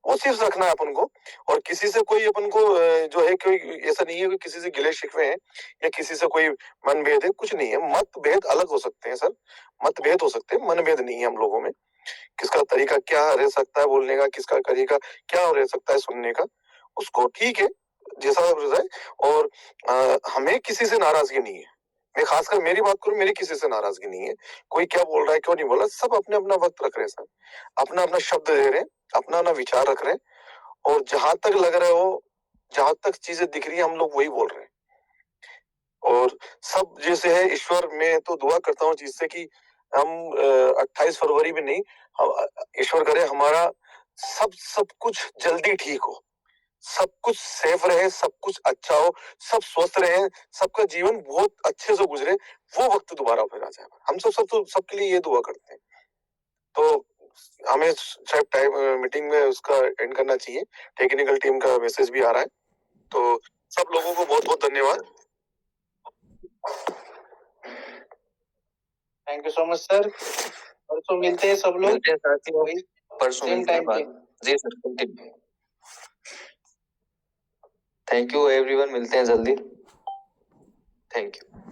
वो चीज रखना है अपन को। और किसी से कोई अपन को जो है कोई ऐसा नहीं है कि किसी से गिले शिकवे हैं या किसी से कोई मनभेद है, कुछ नहीं है। मतभेद अलग हो सकते हैं सर, मतभेद हो सकते हैं, मनभेद नहीं है हम लोगों में। किसका तरीका क्या रह सकता है बोलने का, किसका तरीका क्या रह सकता है सुनने का, उसको ठीक है जैसा रहे। और हमें किसी से नाराजगी नहीं है, मैं खासकर मेरी बात करूं, मेरी किसी से नाराजगी नहीं है। कोई क्या बोल रहा है क्यों नहीं बोल रहा, सब अपने अपना वक्त रख रहे हैं सर, अपना अपना शब्द दे रहे हैं, अपना अपना विचार रख रहे हैं, और जहां तक लग रहा हो, जहां तक चीजें दिख रही है, हम लोग वही बोल रहे हैं। और सब जैसे है ईश्वर, मैं तो दुआ करता हूँ जिससे कि हम 28 फरवरी में नहीं, ईश्वर करे हमारा सब कुछ जल्दी ठीक हो, सब कुछ सेफ रहे, सब कुछ अच्छा हो, सब स्वस्थ रहे, सबका जीवन बहुत अच्छे से गुजरे, वो वक्त दोबारा फिर आ जाए। हम सब तो सबके लिए ये दुआ करते हैं। तो हमें शायद टाइम मीटिंग में उसका एंड करना चाहिए, टेक्निकल टीम का मैसेज भी आ रहा है, तो सब लोगों को बहुत बहुत धन्यवाद। Thank you so much sir. परसों मिलते हैं सब लोग, मिलते हैं साथियों, परसों सेम मिलते हैं टाइम पे। बाद। जी sir, continue. Thank you everyone, मिलते हैं जल्दी। Thank you.